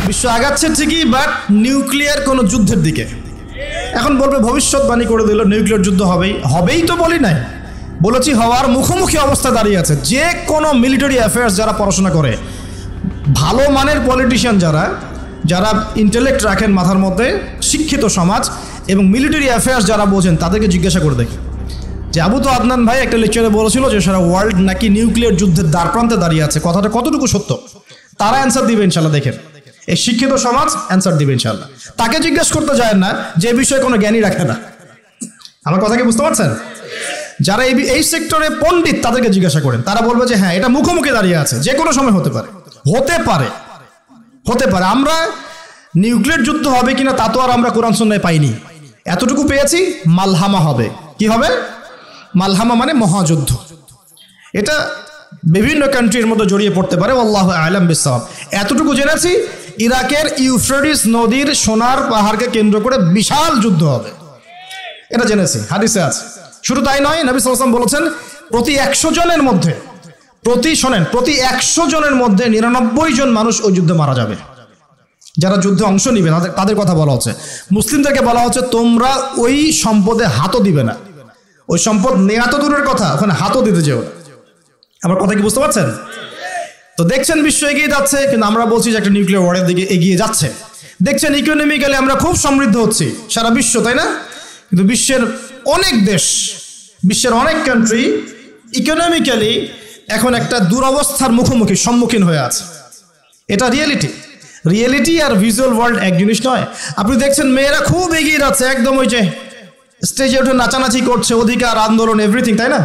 বিশ্ব আগাচ্ছে ঠিকই, বাট নিউক্লিয়ার কোনো যুদ্ধের দিকে। এখন বলবে ভবিষ্যৎবাণী করে দিল নিউক্লিয়ার যুদ্ধ হবেই তো বলি নাই, বলেছি হওয়ার মুখোমুখি অবস্থা দাঁড়িয়ে আছে। যে কোনো মিলিটারি অ্যাফেয়ার্স যারা পড়াশোনা করে, ভালো মানের পলিটিশিয়ান যারা ইন্টেলেক্ট রাখেন মাথার মধ্যে, শিক্ষিত সমাজ এবং মিলিটারি অ্যাফেয়ার্স যারা বোঝেন, তাদেরকে জিজ্ঞাসা করে দেখি যে আবু তো আদনান ভাই একটা লেকচারে বলেছিল যে সারা ওয়ার্ল্ড নাকি নিউক্লিয়ার যুদ্ধের দ্বারপ্রান্তে দাঁড়িয়ে আছে, কথাটা কতটুকু সত্য? তারা অ্যান্সার দিবে ইনশাল্লাহ। দেখেন, এই শিক্ষিত সমাজ অ্যান্সার দিবে ইনশাল্লাহ। তাকে জিজ্ঞেস করতে যায় না যে বিষয়ে কোনো জ্ঞানই রাখে না। আমার কথা কি বুঝতে পারছেন? যারা এই সেক্টরে পণ্ডিত তাদেরকে জিজ্ঞাসা করেন, তারা বলবে যে হ্যাঁ, এটা মুখোমুখি দাঁড়িয়ে আছে, যে কোনো সময় হতে পারে। আমরা নিউক্লিয়ার যুদ্ধ হবে কিনা তা তো আর আমরা কোরআন সুন্নাহয় পাইনি, এতটুকু পেয়েছি মালহামা হবে। কি হবে? মালহামা মানে মহাযুদ্ধ। এটা বিভিন্ন কান্ট্রির মধ্যে জড়িয়ে পড়তে পারে, আল্লাহু আ'লাম বিসসাওয়াব। এতটুকু জেনেছি ইরাকের ইউফ্রেটিস নদীর সোনার পাহাড়কে কেন্দ্র করে বিশাল যুদ্ধ হবে, এটা জেনেছি, হাদিসে আছে। শুধু তাই নয়, নবী সাল্লাল্লাহু আলাইহি ওয়াসাল্লাম বলেছেন প্রতি 100 জনের মধ্যে 99 জন মানুষ ওই যুদ্ধে মারা যাবে। যারা যুদ্ধে অংশ নিবে তাদের কথা বলা হচ্ছে। মুসলিমদেরকে বলা হচ্ছে তোমরা ওই সম্পদে হাতও দিবে না। ওই সম্পদ নেয়া তো দূরের কথা, ওখানে হাতও দিতে যেও না। আমার কথা কি বুঝতে পারছেন? তো দেখছেন বিশ্ব এগিয়ে যাচ্ছে, কিন্তু আমরা বলছি যে একটা নিউক্লিয়ার ওয়ারের দিকে এগিয়ে যাচ্ছে। দেখছেন ইকোনমিক্যালি আমরা খুব সমৃদ্ধ হচ্ছি, সারা বিশ্ব, তাই না? কিন্তু বিশ্বের অনেক দেশ, বিশ্বের অনেক কান্ট্রি ইকোনমিক্যালি এখন একটা দুরবস্থার সম্মুখীন হয়ে আছে। এটা রিয়েলিটি আর ভিজুয়াল ওয়ার্ল্ড এক জিনিস নয়। আপনি দেখছেন মেয়েরা খুব এগিয়ে যাচ্ছে, একদম ওই যে স্টেজে উঠে নাচানাচি করছে, অধিকার আন্দোলন এভরিথিং, তাই না?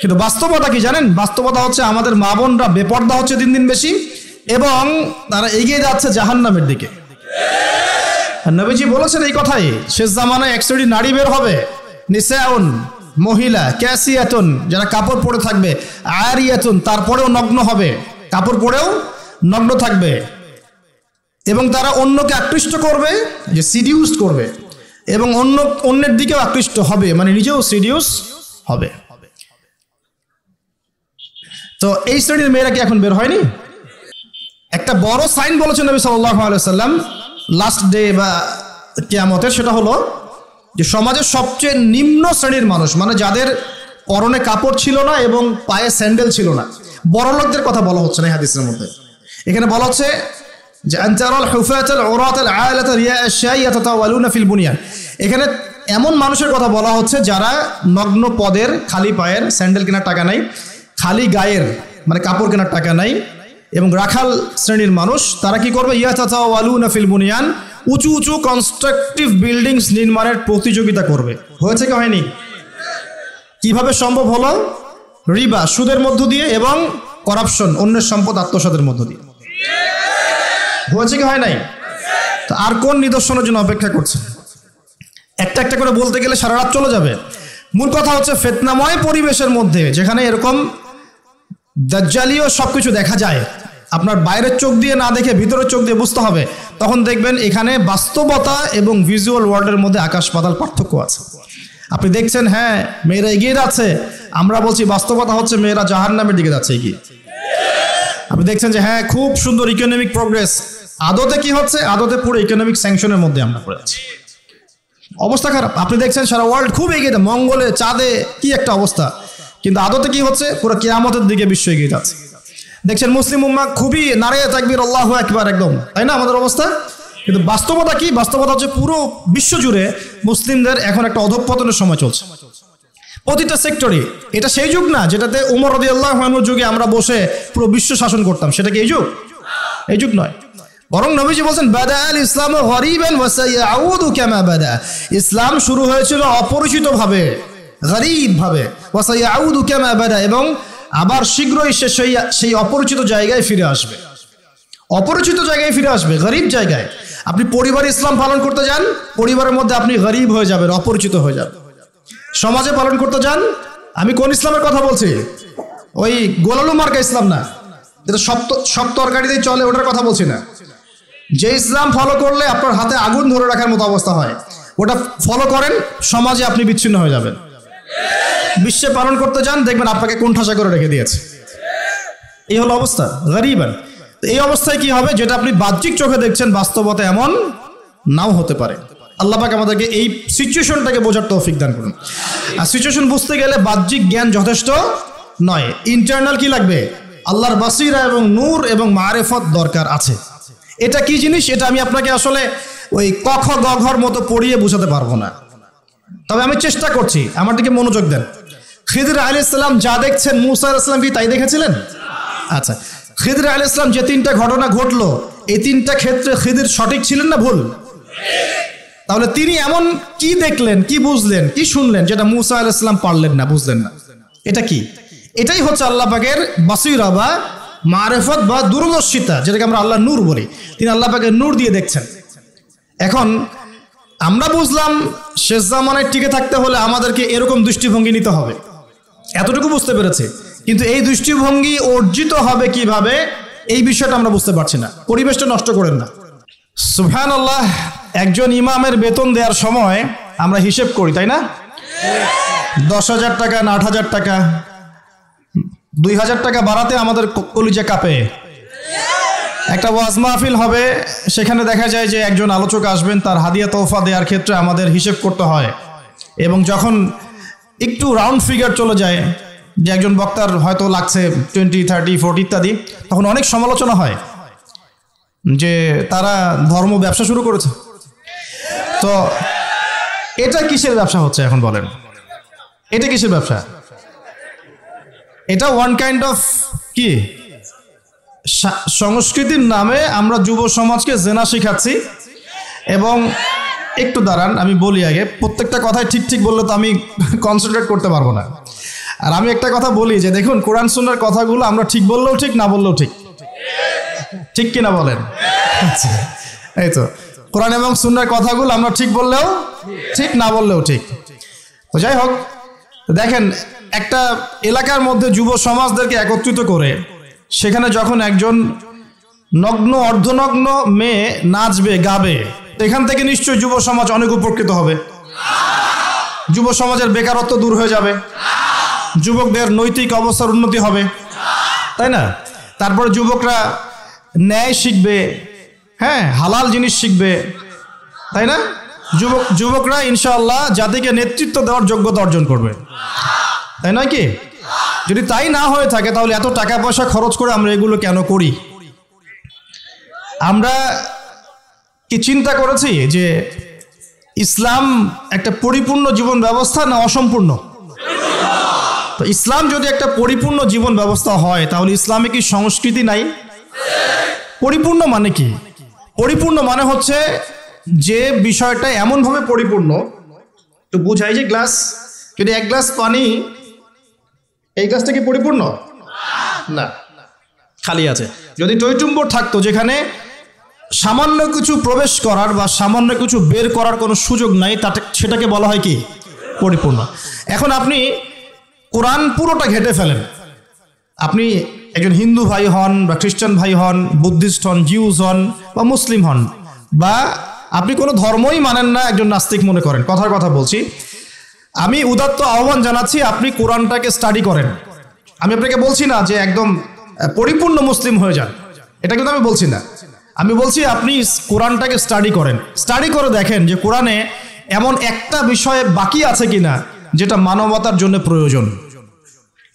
কিন্তু বাস্তবতা কি জানেন? বাস্তবতা হচ্ছে আমাদের মা বোনরা বেপর্দা হচ্ছে দিন দিন বেশি, এবং তারা এগিয়ে যাচ্ছে জাহান্নামের দিকে। নবীজি বলেছেন এই কথাই, শেষ জামানায় এক শ্রেণীর নারী বের হবে, নিসাউন, মহিলা, ক্যাসিয়াতুন, যারা কাপড় পরে থাকবে, আরিয়াতুন, তারপরেও নগ্ন হবে, কাপড় পরেও নগ্ন থাকবে, এবং তারা অন্যকে আকৃষ্ট করবে, যে সিডিউস করবে, এবং অন্যের দিকেও আকৃষ্ট হবে, মানে নিজেও সিডিউস হবে। তো এই শ্রেণীর মেয়েরা কি এখন বের হয়নি? একটা বড় সাইন বলেছেন নবী সাল্লাল্লাহু আলাইহি ওয়াসাল্লাম লাস্ট ডে বা কিয়ামতের, সেটা হলো যে সমাজের সবচেয়ে নিম্ন শ্রেণীর মানুষ, মানে যাদের পরনে কাপড় ছিল না এবং পায়ে স্যান্ডেল ছিল না, বড় লোকদের কথা বলা হচ্ছে না এই হাদিসের মধ্যে। এখানে বলা হচ্ছে যে আনতারাল হুফাতাল উরাতাল আলাতা রিয়া আশ-শাই ইয়াতাতাওয়ালুনা ফিল বুনিয়ান। এখানে এমন মানুষের কথা বলা হচ্ছে যারা নগ্ন পদের, খালি পায়ের, স্যান্ডেল কেনার টাকা নাই, খালি গায়ের মানে কাপড় কেনার টাকা নাই, এবং রাখাল শ্রেণীর মানুষ। তারা কি করবে? ইয়াতাতাওয়ালুনা ফিল বুনিয়ান, উঁচু উঁচু কনস্ট্রাকটিভ বিল্ডিংস নির্মাণের প্রতিযোগিতা করবে। হয়েছে কি হয়নি? কিভাবে সম্ভব হলো? রিবা, সুদের মধ্য দিয়ে, এবং করাপশন, অন্যের সম্পদ আত্মসাতের মধ্য দিয়ে। হয়েছে কি হয় নাই? তো আর কোন নিদর্শনের জন্য অপেক্ষা করছে? একটা একটা করে বলতে গেলে সারা রাত চলে যাবে। মূল কথা হচ্ছে ফিতনাময় পরিবেশের মধ্যে, যেখানে এরকম দাজ্জালীয় সবকিছু দেখা যায়, আপনার বাইরের চোখ দিয়ে না দেখে ভিতরের চোখ দিয়ে বুঝতে হবে, তখন দেখবেন এখানে বাস্তবতা এবং ভিজুয়াল ওয়ার্ল্ডের মধ্যে আকাশ পাতাল পার্থক্য আছে। আপনি দেখছেন হ্যাঁ মেয়েরা এগিয়ে যাচ্ছে, আমরা বলছি বাস্তবতা হচ্ছে মেয়েরা জাহান্নামের দিকে যাচ্ছে এগিয়ে। আপনি দেখছেন যে হ্যাঁ খুব সুন্দর ইকোনমিক প্রোগ্রেস, আদতে কি হচ্ছে? আদতে পুরো ইকোনমিক স্যাংশনের মধ্যে আমরা পড়ে আছি, অবস্থা খারাপ। আপনি দেখছেন সারা ওয়ার্ল্ড খুব এগিয়ে, মঙ্গলে, চাঁদে, কি একটা অবস্থা, কিন্তু আদতে কি হচ্ছে? পুরো কিয়ামতের দিকে বিশ্ব এগিয়ে যাচ্ছে। দেখছেন মুসলিম উম্মাহ খুবই নারায়ে তাকবীর, আল্লাহু আকবার, একদম, তাই না আমাদের অবস্থা? কিন্তু বাস্তবতা কি? বাস্তবতা হচ্ছে পুরো বিশ্ব জুড়ে মুসলিমদের এখন একটা অধঃপতনের সময় চলছে, প্রতিটা সেক্টরে। এটা সেই যুগ না যেটাতে উমর রাদিয়াল্লাহু আনহুর যুগে আমরা বসে পুরো বিশ্ব শাসন করতাম, সেটা কি এই যুগ? এই যুগ নয়। বরং নবীজি বলছেন বাদা আল ইসলাম গরিবান ওয়া সায়াউদু কামা বাদা। ইসলাম শুরু হয়েছিল অপরিচিত ভাবে, গরীব ভাবে, ওয়া সায়াউদু কামা বাদা, এবং আবার শীঘ্রই সেই অপরিচিত জায়গায় ফিরে আসবে। অপরিচিত জায়গায় ফিরে আসবে, গরীব জায়গায়। আপনি পরিবারে ইসলাম পালন করতে যান, পরিবারের মধ্যে আপনি গরীব হয়ে যাবেন, অপরিচিত হয়ে যাবেন। সমাজে পালন করতে যান, আমি কোন ইসলামের কথা বলছি? ওই গোলালু মার্কা ইসলাম না, যেটা সব তরকারিতেই চলে, ওটার কথা বলছি না। যে ইসলাম ফলো করলে আপনার হাতে আগুন ধরে রাখার মতো অবস্থা হয়, ওটা ফলো করেন, সমাজে আপনি বিচ্ছিন্ন হয়ে যাবেন। বিশ্বে পালন করতে যান, দেখবেন আপনাকে কোণঠাসা করে রেখে দিয়েছে। এই হলো অবস্থা, গরীবান। এই অবস্থায় কি হবে, যেটা আপনি বাহ্যিক চোখে দেখছেন বাস্তবতা এমন নাও হতে পারে। আল্লাহ পাক আমাদেরকে এই সিচুয়েশনটাকে বোঝার তৌফিক দান করুন। আর সিচুয়েশন বুঝতে গেলে বাহ্যিক জ্ঞান যথেষ্ট নয়, ইন্টারনাল কি লাগবে, আল্লাহর বাসিরা এবং নূর এবং মারেফত দরকার আছে। এটা কি জিনিস, এটা আমি আপনাকে আসলে ওই ক খ গ ঘর মতো পড়িয়ে বোঝাতে পারবো না, তবে আমি চেষ্টা করছি, আমার দিকে মনোযোগ দেন। খিদর আলাইহিস সালাম যা দেখছেন মূসা আলাইহিস সালাম কি তাই দেখেছিলেন? আচ্ছা, খিদর আলাইহিস সালাম যে তিনটা ঘটনা ঘটলো, এই তিনটা ক্ষেত্রে খিদর সঠিক ছিলেন না ভুল? তাহলে তিনি এমন কি দেখলেন, কি বুঝলেন, কি শুনলেন যেটা মূসা আলাইহিস সালাম পারলেন না, বুঝলেন না? এটা কি? এটাই হচ্ছে আল্লাহ পাকের বাসিরা বা মারেফত বা দূরদর্শিতা, যেটাকে আমরা আল্লাহ নূর বলি। তিনি আল্লাহ পাকের নূর দিয়ে দেখছেন। এখন আমরা বুঝলাম শেষ জামানায় টিকে থাকতে হলে আমাদেরকে এরকম দৃষ্টিভঙ্গি নিতে হবে, এতটুকু বুঝতে পেরেছে। কিন্তু এই দৃষ্টিভঙ্গি অর্জিত হবে কিভাবে, এই বিষয়টা আমরা বুঝতে পারছি না। পরিবেশটা নষ্ট করেন না। সুবহানাল্লাহ, একজন ইমামের বেতন দেওয়ার সময় আমরা হিসেব করি, তাই না? 10,000 টাকা না 8,000 টাকা, 2,000 টাকা বাড়াতে আমাদের কলিজা কাঁপে। একটা ওয়াজ মাহফিল হবে, সেখানে দেখা যায় যে একজন আলোচক আসবেন, তার হাদিয়া তোহফা দেওয়ার ক্ষেত্রে আমাদের হিসেব করতে হয়। এবং যখন একটু রাউন্ড ফিগার চলে যায়, যে একজন বক্তার হয়তো লাগছে 20, 30, 40 ইত্যাদি, তখন অনেক সমালোচনা হয় যে তারা ধর্ম ব্যবসা শুরু করেছে। তো এটা কিসের ব্যবসা হচ্ছে এখন বলেন? এটা কিসের ব্যবসা? এটা ওয়ান কাইন্ড অফ কি সংস্কৃতির নামে আমরা যুব সমাজকে জেনা শিখাচ্ছি। এবং একটু দাঁড়ান, আমি বলি আগে, প্রত্যেকটা কথাই ঠিক ঠিক বললে তো আমি কনসেন্ট্রেট করতে পারবো না। আর আমি একটা কথা বলি যে দেখুন, কোরআন সুন্নাহর কথাগুলো আমরা ঠিক বললেও ঠিক, না বললেও ঠিক, ঠিক কিনা বলেন? আচ্ছা, এই তো কোরআন এবং সুন্নাহর কথাগুলো আমরা ঠিক বললেও ঠিক, না বললেও ঠিক। তো যাই হোক, দেখেন একটা এলাকার মধ্যে যুব সমাজদেরকে একত্রিত করে সেখানে যখন একজন নগ্ন অর্ধনগ্ন মেয়ে নাচবে গাবে, এখান থেকে নিশ্চয়ই যুব সমাজ অনেক উপকৃত হবে। যুব সমাজের বেকারত্ব দূর হয়ে যাবে, যুবকদের নৈতিক অবস্থার উন্নতি হবে, তাই না? তারপরে যুবকরা ন্যায় শিখবে, হ্যাঁ, হালাল জিনিস শিখবে, তাই না? যুবকরা ইনশাআল্লাহ জাতিকে নেতৃত্ব দেওয়ার যোগ্যতা অর্জন করবে, তাই নয় কি? যদি তাই না হয়ে থাকে তাহলে এত টাকা পয়সা খরচ করে আমরা এগুলো কেন করি? আমরা কি চিন্তা করেছি যে ইসলাম একটা পরিপূর্ণ জীবন ব্যবস্থা না অসম্পূর্ণ? তো ইসলাম যদি একটা পরিপূর্ণ জীবন ব্যবস্থা হয় তাহলে ইসলামে কি সংস্কৃতি নাই? পরিপূর্ণ মানে কি? পরিপূর্ণ মানে হচ্ছে যে বিষয়টা এমনভাবে পরিপূর্ণ, তো বুঝাই যে গ্লাস, যদি এক গ্লাস পানি, এই গ্লাসটা কি পরিপূর্ণ? না, খালি আছে। যদি টইটুম্বর থাকতো যেখানে সামান্য কিছু প্রবেশ করার বা সামান্য কিছু বের করার কোনো সুযোগ নাই, সেটাকে বলা হয় কি? পরিপূর্ণ। এখন আপনি কোরআন পুরোটা ঘেটে ফেলেন, আপনি একজন হিন্দু ভাই হন বা খ্রিস্টান ভাই হন, বুদ্ধিস্ট হন, জিউস হন বা মুসলিম হন, বা আপনি কোনো ধর্মই মানেন না, একজন নাস্তিক মনে করেন, কথার কথা বলছি, আমি উদাত্ত আহ্বান জানাচ্ছি আপনি কোরআনটাকে স্টাডি করেন। আমি আপনাকে বলছি না যে একদম পরিপূর্ণ মুসলিম হয়ে যান, এটা কিন্তু আমি বলছি না। আমি বলছি আপনি কোরআনটাকে স্টাডি করেন, স্টাডি করে দেখেন যে কোরআনে এমন একটা বিষয় বাকি আছে কিনা যেটা মানবতার জন্য প্রয়োজন।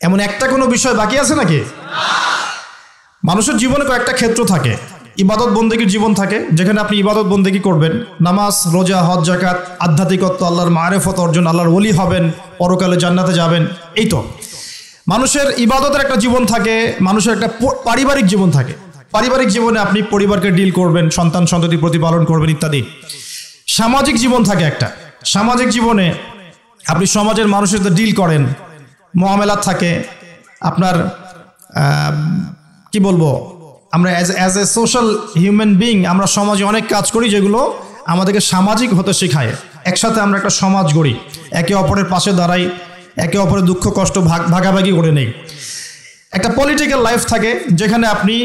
এমন একটা কোনো বিষয় বাকি আছে নাকি? মানুষের জীবনে কয়েকটা ক্ষেত্র থাকে, ইবাদত বন্দেগীর জীবন থাকে যেখানে আপনি ইবাদত বন্দেগী করবেন, নামাজ, রোজা, হজ, যাকাত, আধ্যাত্মিকত্ব, আল্লাহর মারেফত অর্জন, আল্লাহর ওলি হবেন, পরকালে জান্নাতে যাবেন। এই তো মানুষের ইবাদতের একটা জীবন থাকে, মানুষের একটা পারিবারিক জীবন থাকে। পারিবারিক জীবনে আপনি পরিবারকে ডিল করবেন, সন্তান সন্ততি প্রতিপালন করবেন ইত্যাদি। সামাজিক জীবন থাকে একটা, সামাজিক জীবনে আপনি সমাজের মানুষের সাথে ডিল করেন, মুআমালাত থাকে আপনার, কি বলবো, আমরা as a social human being আমরা সমাজে অনেক কাজ করি যেগুলো আমাদেরকে সামাজিক হতে শেখায়। একসাথে আমরা একটা সমাজ গড়ি, একে অপরের পাশে দাঁড়াই, একে অপরের দুঃখ কষ্ট ভাগাভাগি করে নেই। একটা পলিটিক্যাল লাইফ থাকে যেখানে আপনি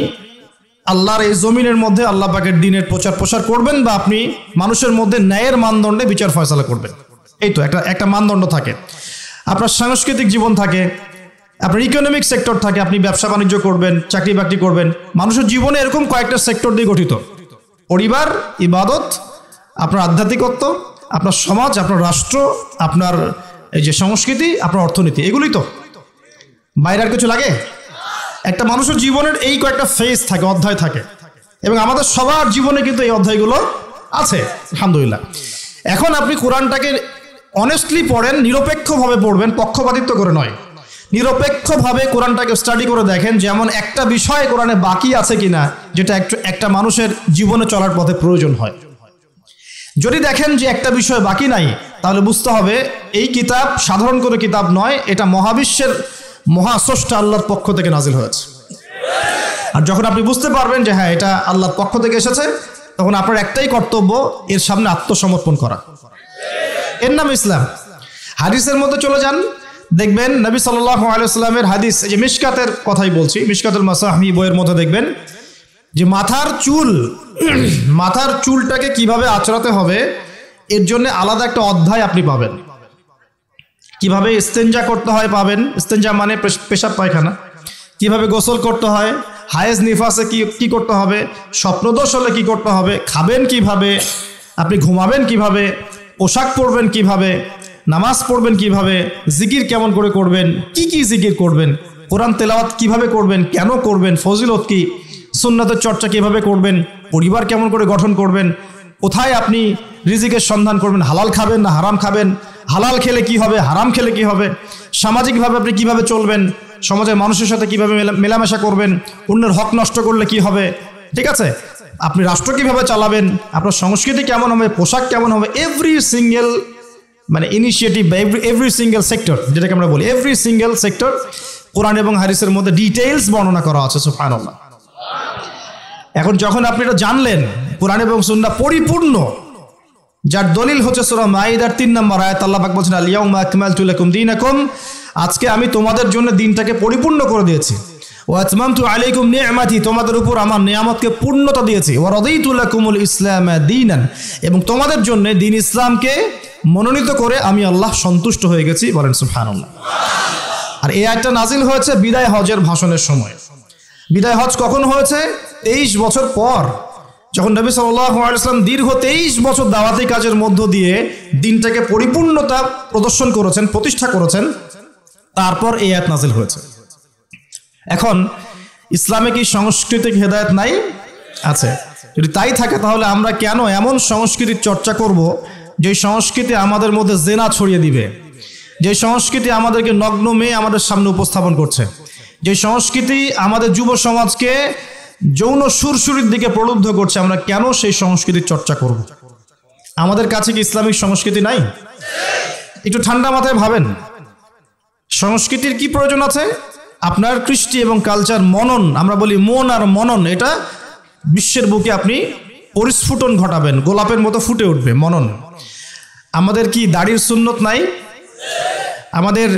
আল্লাহর এই জমিনের মধ্যে আল্লাহ পাকের দ্বীনের প্রচার প্রসার করবেন, বা আপনি মানুষের মধ্যে ন্যায়ের মানদণ্ডে বিচার ফয়সালা করবেন। এই তো একটা মানদণ্ড থাকে। আপনার সাংস্কৃতিক জীবন থাকে, আপনার ইকোনমিক সেক্টর থাকে, আপনি ব্যবসা বাণিজ্য করবেন, চাকরি বাকরি করবেন। মানুষের জীবনে এরকম কয়েকটা সেক্টর দিয়ে গঠিত: পরিবার, ইবাদত, আপনার আধ্যাত্মিকত্ব, আপনার সমাজ, আপনার রাষ্ট্র, আপনার এই যে সংস্কৃতি, আপনার অর্থনীতি। এগুলোই তো, বাইরে আর কিছু লাগে? একটা মানুষের জীবনের এই কয়েকটা ফেজ থাকে, অধ্যায় থাকে, এবং আমাদের সবার জীবনে কিন্তু এই অধ্যায়গুলো আছে, আলহামদুলিল্লাহ। এখন আপনি কোরআনটাকে অনেস্টলি পড়েন, নিরপেক্ষভাবে পড়বেন, পক্ষপাতিত্ব করে নয়। নিরপেক্ষভাবে কোরআনটাকে স্টাডি করে দেখেন যেমন একটা বিষয় কোরআনে বাকি আছে কিনা, যেটা একটা মানুষের জীবনে চলার পথে প্রয়োজন হয়। যদি দেখেন যে একটা বিষয় বাকি নাই, তাহলে বুঝতে হবে এই কিতাব সাধারণ কোনো কিতাব নয়, এটা মহাবিশ্বের মহাস্রষ্টা আল্লাহর পক্ষ থেকে নাজিল হয়েছে। আর যখন আপনি বুঝতে পারবেন যে হ্যাঁ এটা আল্লাহর পক্ষ থেকে এসেছে, তখন আপনার একটাই কর্তব্য, এর সামনে আত্মসমর্পণ করা। এর নাম ইসলাম। হাদিসের মধ্যে চলে যান, দেখবেন নবী সাল্লাল্লাহু আলাইহি ওয়াসাল্লামের হাদিস, এই যে মিশকাতের কথাই বলছি, মিশকাতুল মাসাহি বইয়ের মধ্যে দেখবেন যে মাথার চুলটাকে কিভাবে আঁচড়াতে হবে এর জন্য আলাদা একটা অধ্যায় আপনি পাবেন। কিভাবে ইস্তেঞ্জা করতে হয় পাবেন, ইস্তেঞ্জা মানে পেশাব পায়খানা, কিভাবে গোসল করতে হয়, হায়েজ নিফাসে কি করতে হবে, স্বপ্নদোষ হলে কি করতে হবে, খাবেন কিভাবে, আপনি ঘুমাবেন কিভাবে, পোশাক পরবেন কিভাবে, নামাজ পড়বেন কিভাবে, জিকির কেমন করে করবেন, কি জিকির করবেন, কোরআন তেলাওয়াত কিভাবে করবেন, কেন করবেন, ফজিলত কি, সুন্নাতের চর্চা কিভাবে করবেন, পরিবার কেমন করে গঠন করবেন, কোথায় আপনি রিজিকের সন্ধান করবেন, হালাল খাবেন না হারাম খাবেন, হালাল খেলে কি হবে, হারাম খেলে কি হবে, সামাজিকভাবে আপনি কিভাবে চলবেন, সমাজের মানুষের সাথে কিভাবে মেলামেশা করবেন, অন্যের হক নষ্ট করলে কি হবে, ঠিক আছে, আপনি রাষ্ট্র কিভাবে চালাবেন, আপনার সংস্কৃতি কেমন হবে, পোশাক কেমন হবে, এভরি সিঙ্গেল মানে ইনিশিয়েটিভ বা এভরি সিঙ্গেল সেক্টর, যেটাকে আমরা বলি এভরি সিঙ্গেল সেক্টর কোরআন এবং হাদিসের মধ্যে ডিটেইলস বর্ণনা করা আছে। সুবহানাল্লাহ। এখন যখন আপনি এটা জানলেন, কোরআন এবং সুন্নাহ পরিপূর্ণ, যার দলিল হচ্ছে সূরা মাইদার 3 নম্বর আয়াত, আল্লাহ পাক বলেছেন আল ইয়াউমা আকমালতু লাকুম দীনাকুম, আজকে আমি তোমাদের জন্য দিনটাকে পরিপূর্ণ করে দিয়েছি। ওয়া আতমামতু আলাইকুম নি'মাতি, তোমাদের উপর আমার নিয়ামতকে পূর্ণতা দিয়েছি। ওয়া রাদিতু লাকুমুল ইসলাম দীনান, এবং তোমাদের জন্য দিন ইসলামকে মনোনীত করে আমি আল্লাহ সন্তুষ্ট হয়ে গেছি। বলেন সুবহানাল্লাহ। আর এই আয়াতটা নাজিল হয়েছে বিদায় হজের ভাষণের সময়। বিদায় হজ কখন হয়েছে? 23 বছর পর, যখন নবী সাল্লাল্লাহু আলাইহি ওয়াসাল্লাম দীর্ঘ 23 বছর দাওয়াতি কাজের মধ্য দিয়ে দিনটাকে পরিপূর্ণতা প্রদর্শন করেছেন, প্রতিষ্ঠা করেছেন, তারপর এই আয়াত নাজিল হয়েছে। এখন ইসলামে কি সাংস্কৃতিক হেদায়েত নাই? আছে। যদি তাই থাকে তাহলে আমরা কেন এমন সংস্কৃতির চর্চা করব যে সংস্কৃতি আমাদের মধ্যে জেনা ছড়িয়ে দিবে, যে সংস্কৃতি আমাদেরকে নগ্ন মেয়ে আমাদের সামনে উপস্থাপন করছে, যে সংস্কৃতি আমাদের যুব সমাজকে যৌন সুরসুরির দিকে প্রলুব্ধ করছে, আমরা কেন সেই সংস্কৃতির চর্চা করব? আমাদের কাছে কি ইসলামিক সংস্কৃতি নাই? একটু ঠান্ডা মাথায় ভাবেন, সংস্কৃতির কি প্রয়োজন আছে? আপনার কৃষ্টি এবং কালচার মনন, আমরা বলি মন আর মনন, এটা বিশ্বের বুকে আপনি পরিস্ফুটন ঘটাবেন, গোলাপের মতো ফুটে উঠবে মনন। আমাদের কি দাড়ির সুন্নত নাই? আমাদের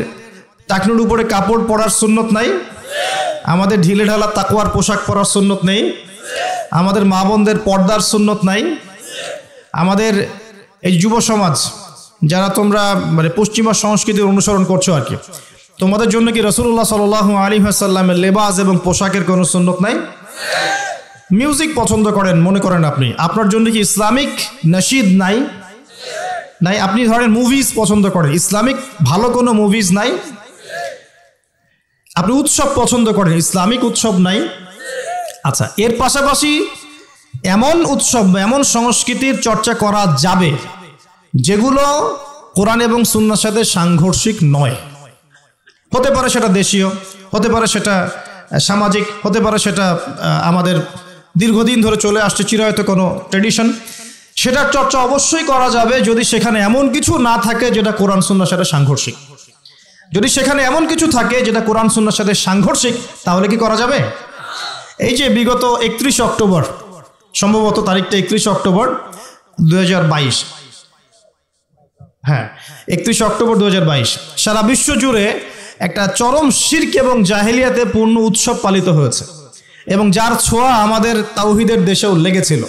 টাকনুর উপরে কাপড় পরার সুন্নত নাই? আমাদের ঢিলে ঢালা তাকওয়ার পোশাক পরার সুন্নত নেই? আমাদের মা বোনদের পর্দার সুন্নত নাই? আমাদের এই যুব সমাজ যারা তোমরা মানে পশ্চিমা সংস্কৃতির অনুসরণ করছো আর কি, তোমাদের জন্য কি রাসূলুল্লাহ সাল্লাল্লাহু আলাইহি ওয়াসাল্লামের লেবাস এবং পোশাকের কোনো সুন্নত নাই? মিউজিক পছন্দ করেন মনে করেন আপনি, আপনার জন্য কি ইসলামিক নাশিদ নাই? নাই। আপনি ধরেন মুভিজ পছন্দ করেন, ইসলামিক ভালো কোনো মুভিজ নাই? আপনি উৎসব পছন্দ করেন, ইসলামিক উৎসব নাই? আচ্ছা, এর পাশাপাশি এমন উৎসব এমন সংস্কৃতির চর্চা করা যাবে যেগুলো কোরআন এবং সুন্নাহর সাথে সাংঘর্ষিক নয়। হতে পারে সেটা দেশীয়, হতে পারে সেটা সামাজিক, হতে পারে সেটা আমাদের দীর্ঘদিন ধরে চলে আসছে চিরায়ত কোনো ট্র্যাডিশন। সেটার চর্চা অবশ্যই করা যাবে যদি সেখানে এমন কিছু না থাকে যেটা কোরআন সুন্নাহর সাথে সাংঘর্ষিক। যদি সেখানে এমন কিছু থাকে যেটা কোরআন সুন্নাহর সাথে সাংঘর্ষিক, তাহলে কি করা যাবে? এই যে বিগত 31 অক্টোবর, সম্ভবত তারিখটা 31 অক্টোবর 2022, হ্যাঁ 31 অক্টোবর 2022, সারা বিশ্ব জুড়ে একটা চরম শিরক এবং জাহেলিয়াতে পূর্ণ উৎসব পালিত হয়েছে এবং যার ছোঁয়া আমাদের তাওহীদের দেশেও লেগেছিল।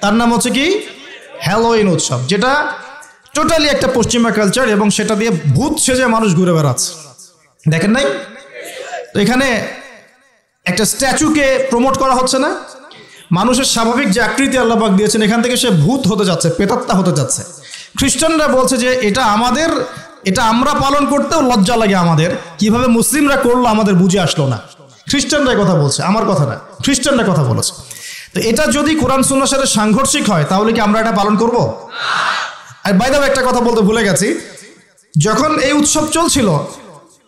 তার নাম হচ্ছে কি? হ্যালোইন উৎসব, যেটা টোটালি একটা পশ্চিমা কালচার এবং সেটা দিয়ে ভূত সেজে মানুষ ঘুরে বেড়াচ্ছে। দেখেন নাই তো এখানে একটা স্ট্যাচুকে প্রমোট করা হচ্ছে না, মানুষের স্বাভাবিক যে আকৃতি আল্লাহ পাক দিয়েছেন এখান থেকে সে ভূত হতে যাচ্ছে, প্রেতাত্মা হতে যাচ্ছে। খ্রিস্টানরা বলছে যে এটা আমাদের, এটা আমরা পালন করতেও লজ্জা লাগে আমাদের, কিভাবে মুসলিমরা করলো আমাদের বুঝে আসলো না। খ্রিস্টানরা কথা বলছে, আমার কথা না, খ্রিস্টানরা কথা বলেছে। তো এটা যদি কোরআন সুন্নাহর সাথে সাংঘর্ষিক হয় তাহলে কি আমরা এটা পালন করব? আর বাই দ্য ওয়ে একটা কথা বলতে ভুলে গেছি, যখন এই উৎসব চলছিল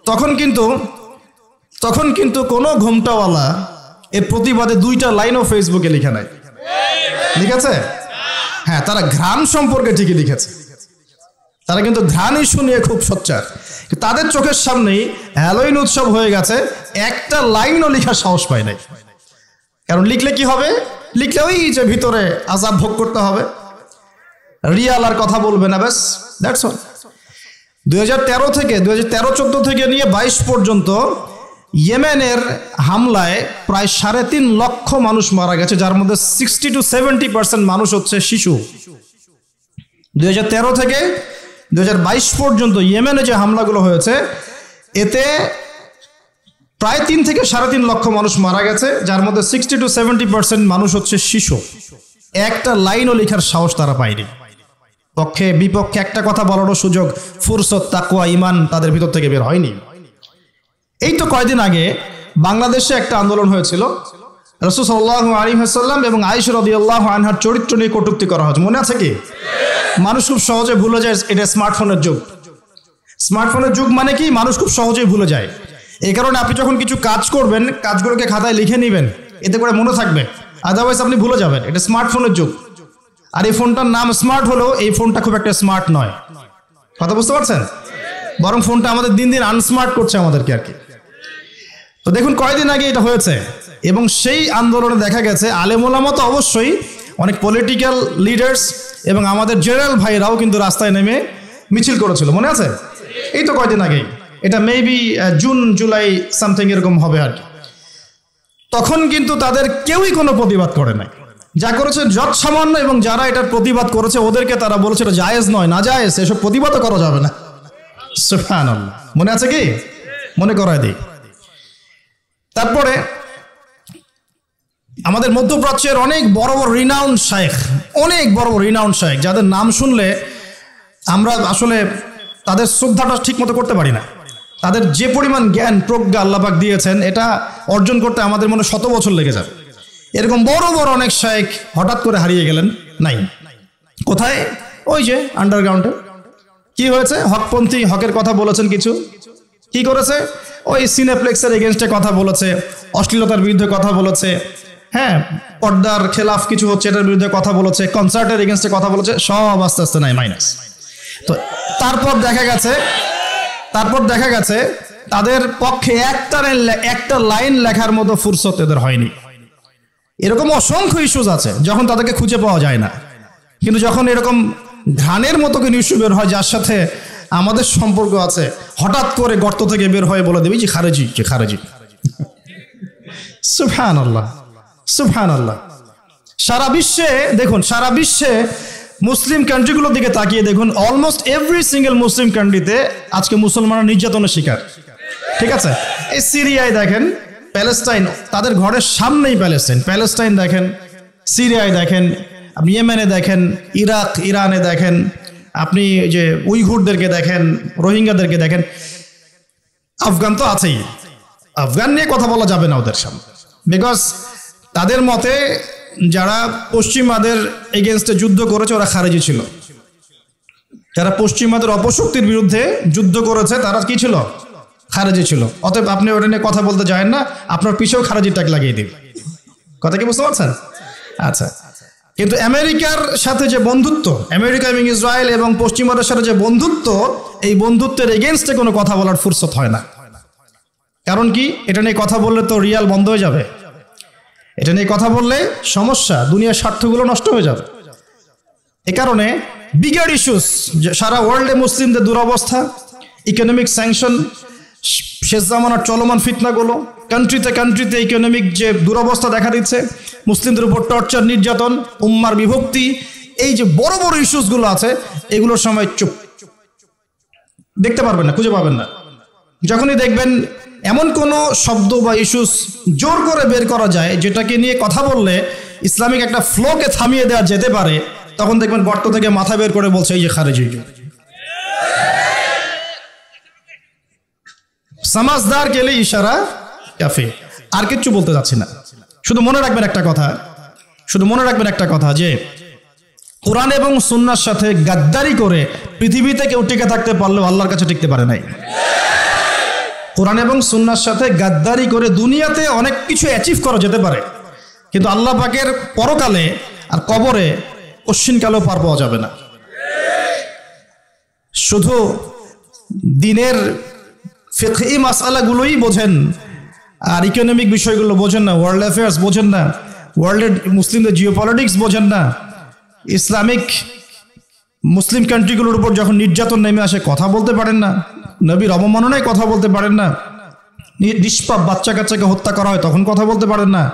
তখন কিন্তু কোনো ঘোমটাওয়ালা এর প্রতিবাদে 2টা লাইনও ফেসবুকে লিখে নাই, লিখেছে? হ্যাঁ, তারা ঘ্রাণ সম্পর্কে ঠিকই লিখেছে, তারা কিন্তু ঘ্রাণ ইস্যু নিয়ে খুব সোচ্চার। তাদের চোখের সামনেই হ্যালোইন উৎসব হয়ে গেছে, একটা লাইনও লেখার সাহস পায় নাই। কারণ লিখলে কি হবে? লিখলে ওই যে ভিতরে আযাব ভোগ করতে হবে, রিয়াল আর কথা বলবে না, ব্যাস, দ্যাটস অল। 2013-14 থেকে নিয়ে 22 পর্যন্ত ইয়েমেনের হামলায় প্রায় 3.5 লক্ষ মানুষ মারা গেছে, যার মধ্যে 60-70% মানুষ হচ্ছে শিশু। 2013 থেকে 2022 পর্যন্ত ইয়েমেনে যে হামলাগুলো হয়েছে এতে প্রায় 3 থেকে 3.5 লক্ষ মানুষ মারা গেছে, যার মধ্যে 60-70% মানুষ হচ্ছে শিশু। একটা লাইনও লেখার সাহস তারা পায়নি। পক্ষে বিপক্ষে একটা কথা বলারও সুযোগ, ফুরসত, তাকওয়া, ঈমান তাদের ভিতর থেকে বের হয়নি। এই তো কয়েকদিন আগে বাংলাদেশে একটা আন্দোলন হয়েছিল, রাসূল সাল্লাল্লাহু আলাইহি ওয়াসাল্লাম এবং আয়েশা রাদিয়াল্লাহু আনহার চরিত্র নিয়ে কটূক্তি করা হয়েছে, মনে আছে কি? মানুষ খুব সহজে ভুলে যায়, এটা স্মার্টফোনের যুগ। স্মার্টফোনের যুগ মানে কি? মানুষ খুব সহজেই ভুলে যায়। এই কারণে আপনি যখন কিছু কাজ করবেন, কাজগুলোকে খাতায় লিখে নেবেন, এতে করে মনে থাকবে, আদারওয়াইজ আপনি ভুলে যাবেন। এটা স্মার্টফোনের যুগ। আর এই ফোনটার নাম স্মার্ট হলেও এই ফোনটা খুব একটা স্মার্ট নয়, কথা বুঝতে পারছেন? বরং ফোনটা আমাদের দিন দিন আনস্মার্ট করছে আমাদেরকে আর কি। তো দেখুন কয়েকদিন আগে এটা হয়েছে, এবং সেই আন্দোলনে দেখা গেছে আলেম ওলামা তো অবশ্যই, অনেক পলিটিক্যাল লিডার্স এবং আমাদের জেনারেল ভাইরাও কিন্তু রাস্তায় নেমে মিছিল করেছিল, মনে আছে? এই তো কয়েকদিন আগেই, এটা মেবি জুন জুলাই সামথিং এরকম হবে আর কি। তখন কিন্তু তাদের কেউই কোনো প্রতিবাদ করে নাই, যা করেছে যৎ সামান্য, এবং যারা এটার প্রতিবাদ করেছে ওদেরকে তারা বলেছে এটা জায়েজ নয়, না জায়েজ, এসব প্রতিবাদও করা যাবে না। সুবহানাল্লাহ, মনে আছে কি? মনে করায় দিই। তারপরে আমাদের মধ্যপ্রাচ্যের অনেক বড় বড় রিনাউন্ড শায়েখ, অনেক বড় বড় রিনাউন্ড শায়েখ, যাদের নাম শুনলে আমরা আসলে তাদের শ্রদ্ধাটা ঠিক মতো করতে পারি না। তাদের যে পরিমাণ জ্ঞান প্রজ্ঞা আল্লাহ পাক দিয়েছেন, এটা অর্জন করতে আমাদের মনে 100 বছর লেগে যাবে। এরকম বড় বড় অনেক শায়েখ হঠাৎ করে হারিয়ে গেলেন, নাই। কোথায়? ওই যে আন্ডারগ্রাউন্ডে। কি হয়েছে? হকপন্থী, হকের কথা বলেছেন কিছু, কি করেছে? ওই সিনেপ্লেক্সের এগেনস্টে কথা বলেছে, অশ্লীলতার বিরুদ্ধে কথা বলেছে, হ্যাঁ, পর্দার খেলাফ কিছু হচ্ছে এটার বিরুদ্ধে কথা বলেছে, কনসার্টের এগেনস্টে কথা বলেছে, সব আস্তে আস্তে নাই, মাইনাস। তো তারপর দেখা গেছে তাদের পক্ষে একটা লাইন লেখার মতো ফুরসত এদের হয়নি। এরকম অসংখ্য ইস্যুজ আছে যখন তাদেরকে খুঁজে পাওয়া যায় না, কিন্তু যখন এরকম ঘ্রাণের মতো কোনো ইস্যু বের হয় যার সাথে আমাদের সম্পর্ক আছে, হঠাৎ করে গর্ত থেকে বের হয়ে বলে দেবে যে খারেজি, যে খারেজি। সুবহানাল্লাহ, সুবহানাল্লাহ। সারা বিশ্বে দেখুন, সারা বিশ্বে মুসলিম কান্ট্রিগুলোর দিকে তাকিয়ে দেখুন, অলমোস্ট এভরি সিঙ্গেল মুসলিম কান্ট্রিতে আজকে মুসলমানরা নির্যাতনের শিকার, ঠিক আছে? এই সিরিয়ায় দেখেন, প্যালেস্টাইন, তাদের ঘরের সামনেই প্যালেস্টাইন দেখেন, সিরিয়ায় দেখেন, আপনি ইয়েমেনে দেখেন, ইরাক ইরানে দেখেন, আপনি যে উইঘুরদেরকে দেখেন, রোহিঙ্গাদেরকে দেখেন, আফগান তো আছেই। আফগান নিয়ে কথা বলা যাবে না ওদের সামনে, বিকজ তাদের মতে যারা পশ্চিমাদের এগেনস্টে যুদ্ধ করেছে ওরা খারেজি ছিল। যারা পশ্চিমাদের অপশক্তির বিরুদ্ধে যুদ্ধ করেছে তারা কি ছিল? খারেজি ছিল। অতএব আপনি ওটা নিয়ে কথা বলতে যাবেন না, আপনার পিছেও খারেজির টাক লাগিয়ে দিন। কথা কি বুঝতে পারছেন? আচ্ছা, কিন্তু আমেরিকার সাথে যে বন্ধুত্ব, আমেরিকা এবং ইসরায়েল এবং পশ্চিমাদের সাথে যে বন্ধুত্ব, এই বন্ধুত্বের এগেনস্টে কোনো কথা বলার ফুরসত হয় না। কারণ কি? এটা নিয়ে কথা বললে তো রিয়াল বন্ধ হয়ে যাবে, এটা নিয়ে কথা বললে সমস্যা, দুনিয়ার স্বার্থগুলো নষ্ট হয়ে যাবে। এ কারণে বিগার ইস্যুস, সারা ওয়ার্ল্ডে মুসলিমদের দুরবস্থা, ইকোনমিক স্যাংশন, শেষ জামানার চলমান ফিতনাগুলো, কান্ট্রিতে ইকোনমিক যে দুরবস্থা দেখা দিচ্ছে, মুসলিমদের উপর টর্চার, নির্যাতন, উম্মার বিভক্তি, এই যে বড় বড় ইস্যুসগুলো আছে, এগুলোর সময় চুপ, দেখতে পারবেন না, খুঁজে পাবেন না। যখনই দেখবেন এমন কোনো শব্দ বা ইস্যুস জোর করে বের করা যায় যেটাকে নিয়ে কথা বললে ইসলামিক একটা ফ্লোকে থামিয়ে দেওয়া যেতে পারে, তখন দেখবেন গর্ত থেকে মাথা বের করে বলছে এই যে খারেজি। সমাজদার কেলে ইশারা কাফে। আর কিচ্ছু বলতে যাচ্ছি না, শুধু মনে রাখবেন একটা কথা যে কোরআন এবং সুন্নাহর সাথে গাদ্দারি করে পৃথিবীতে কেউ টিকে থাকতে পারলেও আল্লাহর কাছে টিকতে পারে নাই। কোরআন এবং সুন্নাহর সাথে গাদ্দারি করে দুনিয়াতে অনেক কিছু অ্যাচিভ করা যেতে পারে, কিন্তু আল্লাহ পাকের পরকালে আর কবরে কশ্চিনকালেও পার পাওয়া যাবে না। শুধু দিনের ফিকহি মাসআলাগুলোই বোঝেন আর ইকোনমিক বিষয়গুলো বোঝেন না, ওয়ার্ল্ড অ্যাফেয়ার্স বোঝেন না, ওয়ার্ল্ডের মুসলিমদের জিওপলিটিক্স বোঝেন না, ইসলামিক মুসলিম কান্ট্রিগুলোর উপর যখন নির্যাতন নেমে আসে কথা বলতে পারেন না, নবীর অবমাননায় কথা বলতে পারেন না, নিষ্পাপ বাচ্চা কাচ্চাকে হত্যা করা হয় তখন কথা বলতে পারেন না।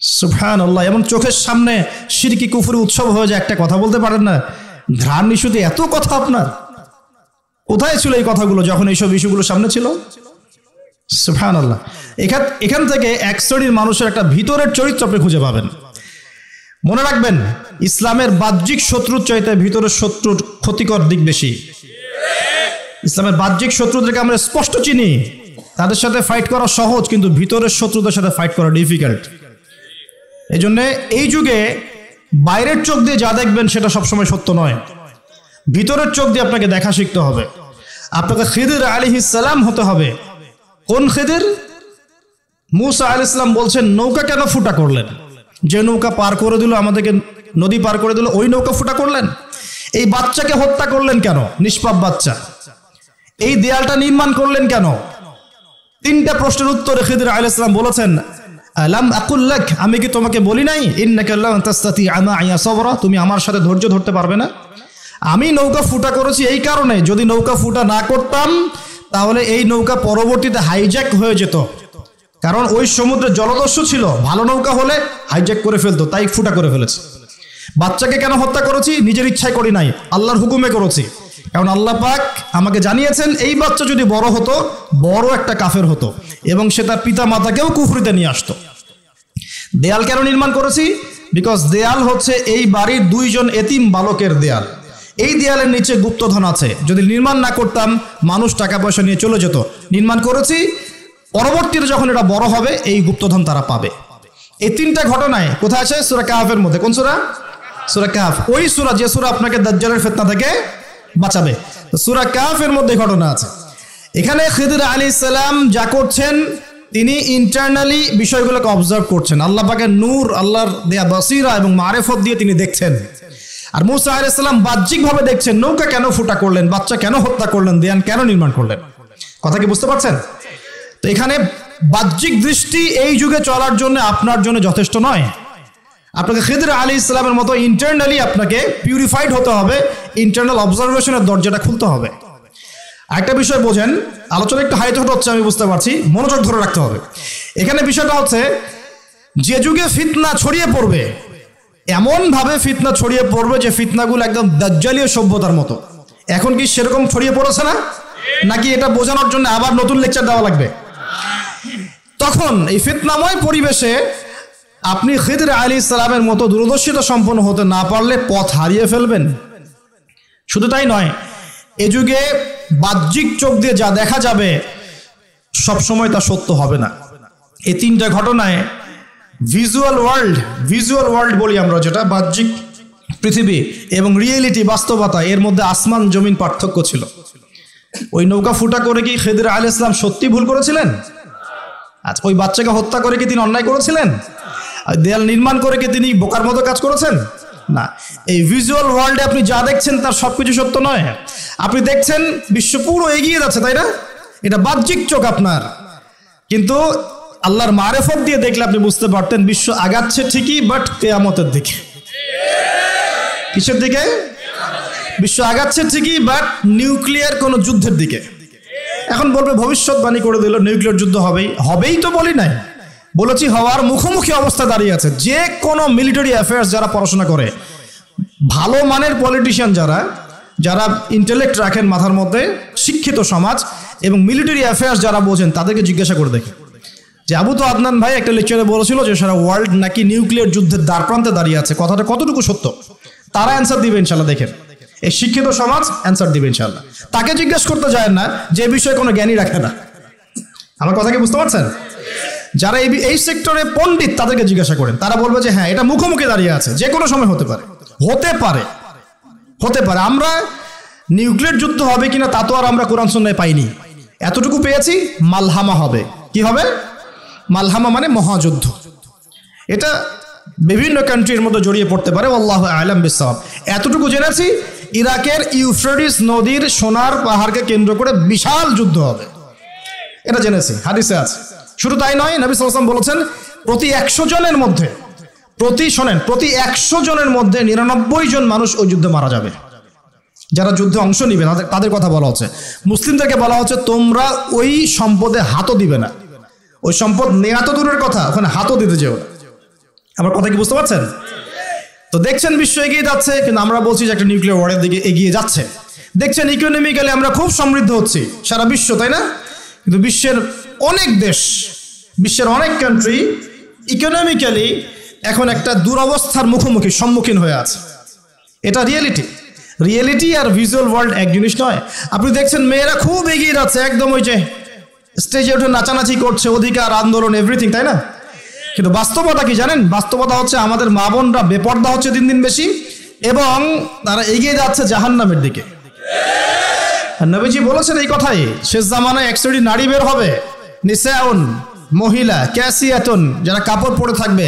সুবহানাল্লাহ, এমন চোখের সামনে শিরকি কুফরি উৎসব হয়ে যায়, একটা কথা বলতে পারেন না। ঘ্রাণ ইস্যুতে এত কথা আপনার, কোথায় ছিল এই কথাগুলো যখন এইসব ইস্যুগুলো সামনে ছিল? সুবহানাল্লাহ। এখান থেকে এক শ্রেণীর মানুষের একটা ভিতরের চরিত্র আপনি খুঁজে পাবেন। মনে রাখবেন, ইসলামের বাহ্যিক শত্রুর চাইতে ভিতরের শত্রুর ক্ষতিকর দিক বেশি। ইসলামের বাহ্যিক শত্রুদেরকে আমরা স্পষ্ট চিনি, তাদের সাথে ফাইট করা সহজ, কিন্তু ভিতরের শত্রুদের সাথে ফাইট করা ডিফিকাল্ট। এই জন্য এই যুগে বাইরের চোখ দিয়ে যা দেখবেন সেটা সবসময় সত্য নয়, ভিতরের চোখ দিয়ে আপনাকে দেখা শিখতে হবে। আপনাকে খিদির আলাইহিস সালাম হতে হবে। কোন খিদির? মুসা আলাইহিস সালাম বলছেন নৌকা কেন ফুটা করলেন? যে নৌকা পার করে দিল, আমাদেরকে নদী পার করে দিল, ওই নৌকা ফুটা করলেন? এই বাচ্চাকে হত্যা করলেন কেন? নিষ্পাপ বাচ্চা। এই দেয়ালটা নির্মাণ করলেন কেন? তিনটা প্রশ্নের উত্তরে খিদির আলাইহিস সালাম বলেছেন আলাম আকুল লাক, আমি কি তোমাকে বলি নাই ইন্নাকা লান তাসতাতিআ মা'আ সাবরা, তুমি আমার সাথে ধৈর্য ধরতে পারবে না? আমি নৌকা ফুটা করেছি এই কারণে, যদি নৌকা ফুটা না করতাম তাহলে এই নৌকা পরবর্তীতে হাইজ্যাক হয়ে যেত, কারণ ওই সমুদ্রে জলদস্যু ছিল, ভালো নৌকা হলে হাইজ্যাক করে ফেলতো, তাই ফুটা করে ফেলেছে। বাচ্চাকে কেন হত্যা করেছি? নিজের ইচ্ছায় করি নাই, আল্লাহর হুকুমে করেছি, কারণ আল্লাহ পাক আমাকে জানিয়েছেন এই বাচ্চা যদি বড় হতো, বড় একটা কাফের হতো এবং সে তার পিতা মাতাকেও কুফরিতে নিয়ে আসতো। দেয়াল কেন নির্মাণ করেছি? বিকজ দেয়াল হচ্ছে এই বাড়ির দুইজন এতিম বালকের দেয়াল। এই দেয়ালের নিচে গুপ্তধন আছে, যদি নির্মাণ না করতাম মানুষ টাকা পয়সা নিয়ে চলে যেত। নির্মাণ করেছি, পরবর্তীতে যখন এটা বড় হবে এই গুপ্তধন তারা পাবে। এই তিনটা ঘটনায় কোথায় আছে? সূরা কাহফের মধ্যে। কোন সূরা? সূরা কাহফ। ওই সূরা যে সূরা আপনাকে দাজ্জালের ফিতনা থেকে বাঁচাবে। তো সূরা কাহফের মধ্যে ঘটনা আছে। এখানে খিদির আলাইহিস সালাম যা করছেন, তিনি ইন্টারনালি বিষয়গুলোকে অবজার্ভ করছেন। আল্লাহ পাকের নূর, আল্লাহর দেয়া বসিরা এবং মারিফত দিয়ে তিনি দেখছেন। আর মুসা আলাইহিস সালাম বাহ্যিকভাবে দেখছেন নৌকা কেন ফুটা করলেন, বাচ্চা কেন হত্যা করলেন, দেয়াল কেন নির্মাণ করলেন। কথা কি বুঝতে পারছেন? তো এখানে বাহ্যিক দৃষ্টি এই যুগে চলার জন্য আপনার জন্য যথেষ্ট নয়। আপনাকে খিদির আলাইহিস সালামের মতো ইন্টারনালি আপনাকে পিউরিফাইড হতে হবে, ইন্টারনাল অবজারভেশনের দরজাটা খুলতে হবে। একটা বিষয় বোঝেন, আলোচনা একটু হাইট হচ্ছে আমি বুঝতে পারছি, মনোযোগ ধরে রাখতে হবে। এখানে বিষয়টা হচ্ছে, যে যুগে ফিতনা ছড়িয়ে পড়বে, এমন ভাবে ফিতনা ছড়িয়ে পড়বে যে ফিতনাগুলো একদম দাজ্জালীয় সভ্যতার মতো। এখন কি সেরকম ছড়িয়ে পড়েছে না? নাকি এটা বোঝানোর জন্য আবার নতুন লেকচার দেওয়া লাগবে? তখন এই ফিতনাময় পরিবেশে আপনি খিদির আলাইহিস সালামের মতো দূরদর্শিতা সম্পন্ন হতে না পারলে পথ হারিয়ে ফেলবেন। শুধু তাই নয়, এ যুগে বাহ্যিক চোখ দিয়ে যা দেখা যাবে সবসময় তা সত্য হবে না। এই তিনটা ঘটনায় ভিজুয়াল ওয়ার্ল্ড বলি আমরা, যেটা বাহ্যিক পৃথিবী এবং রিয়েলিটি বাস্তবতা, এর মধ্যে আসমান জমিন পার্থক্য ছিল। ওই নৌকা ফুটা করে কি খিদির আলাইহিস সালাম সত্যি ভুল করেছিলেন? আচ্ছা, ওই বাচ্চাকে হত্যা করে কি তিনি অন্যায় করেছিলেন? আর দেয়াল নির্মাণ করে কি তিনি বোকার মতো কাজ করেছেন? না। এই ভিজুয়াল ওয়ার্ল্ডে আপনি যা দেখছেন তার সবকিছু সত্য নয়। আপনি দেখছেন বিশ্ব পুরো এগিয়ে যাচ্ছে, তাই না? এটা বাহ্যিক চোখ আপনার, কিন্তু আল্লাহর মারিফত দিয়ে দেখলে আপনি বুঝতে পারতেন বিশ্ব আগাচ্ছে ঠিকই, বাট কিয়ামতের দিকে। কিসের দিকে? বিশ্ব আগাচ্ছে ঠিকই, বাট নিউক্লিয়ার কোনো যুদ্ধের দিকে। এখন বলবে ভবিষ্যৎবাণী করে দিল নিউক্লিয়ার যুদ্ধ হবেই তো বলি নাই, বলেছি হওয়ার মুখোমুখি অবস্থা দাঁড়িয়ে আছে। যে কোনো মিলিটারি অ্যাফেয়ার্স যারা পড়াশোনা করে, ভালো মানের পলিটিশিয়ান যারা ইন্টেলেক্ট রাখেন মাথার মধ্যে, শিক্ষিত সমাজ, এবং মিলিটারি অ্যাফেয়ার্স যারা বোঝেন তাদেরকে জিজ্ঞাসা করে দেখে যে আবু তো আদনান ভাই একটা লেকচারে বলেছিল যে সারা ওয়ার্ল্ড নাকি নিউক্লিয়ার যুদ্ধের দ্বারপ্রান্তে দাঁড়িয়ে আছে, কথাটা কতটুকু সত্য? তারা অ্যান্সার দিবে ইনশাল্লাহ। দেখেন এই শিক্ষিত সমাজ অ্যান্সার দিবে ইনশাল্লাহ। তাকে জিজ্ঞেস করতে যায় না যে বিষয়ে কোনো জ্ঞানী রাখে না। আমার কথা কি বুঝতে পারছেন? যারা এই সেক্টরে পণ্ডিত তাদেরকে জিজ্ঞাসা করেন, তারা বলবে যে হ্যাঁ এটা মুখোমুখি দাঁড়িয়ে আছে, যে কোনো সময় হতে পারে। আমরা নিউক্লিয়ার যুদ্ধ হবে কিনা তা তো আর আমরা কোরআন সুন্নাহয় পাইনি। এতটুকু পেয়েছি মালহামা হবে। কি হবে? মালহামা মানে মহাযুদ্ধ। এটা বিভিন্ন কান্ট্রির মধ্যে জড়িয়ে পড়তে পারে, আল্লাহু আ'লাম বিসসাওয়াব। এতটুকু জেনেছি ইরাকের ইউফ্রেটিস নদীর সোনার পাহাড়কে কেন্দ্র করে বিশাল যুদ্ধ হবে, এটা জেনেছি, হাদিসে আছে। শুধু তাই নয়, নবী সাল্লাল্লাহু আলাইহি ওয়াসাল্লাম বলেছেন প্রতি 100 জনের মধ্যে প্রতি 100 জনের মধ্যে 99 জন মানুষ ওই যুদ্ধে মারা যাবে। যারা যুদ্ধে অংশ নিবে তাদের কথা বলা হচ্ছে। মুসলিমদেরকে বলা হচ্ছে তোমরা ওই সম্পদে হাতও দিবে না। ওই সম্পদ নেওয়া তো দূরের কথা, ওখানে হাতও দিতে যেও না। আমার কথা কি বুঝতে পারছেন? তো দেখছেন বিশ্ব এগিয়ে যাচ্ছে, কিন্তু আমরা বলছি যে একটা নিউক্লিয়ার ওয়ারের দিকে এগিয়ে যাচ্ছে। দেখছেন ইকোনমিক্যালি আমরা খুব সমৃদ্ধ হচ্ছি, সারা বিশ্ব, তাই না? কিন্তু বিশ্বের অনেক দেশ, বিশ্বের অনেক কান্ট্রি ইকোনমিক্যালি এখন একটা দুরবস্থার সম্মুখীন হয়ে আছে। এটা রিয়েলিটি আর ভিজুয়াল ওয়ার্ল্ড এক জিনিস নয়। আপনি দেখছেন মেয়েরা খুব এগিয়ে যাচ্ছে, একদম ওই যে স্টেজে উঠে নাচানাচি করছে, অধিকার আন্দোলন এভরিথিং, তাই না? কিন্তু বাস্তবতা কি জানেন? বাস্তবতা হচ্ছে আমাদের মা বোনরা বেপর্দা হচ্ছে দিন দিন বেশি, এবং তারা এগিয়ে যাচ্ছে জাহান্নামের দিকে। নবীজি বলেছেন এই কথাই, শেষ জামানায় এক শ্রেণীর নারী বের হবে, নিসাউন, মহিলা, ক্যাসিয়াতুন, যারা কাপড় পরে থাকবে,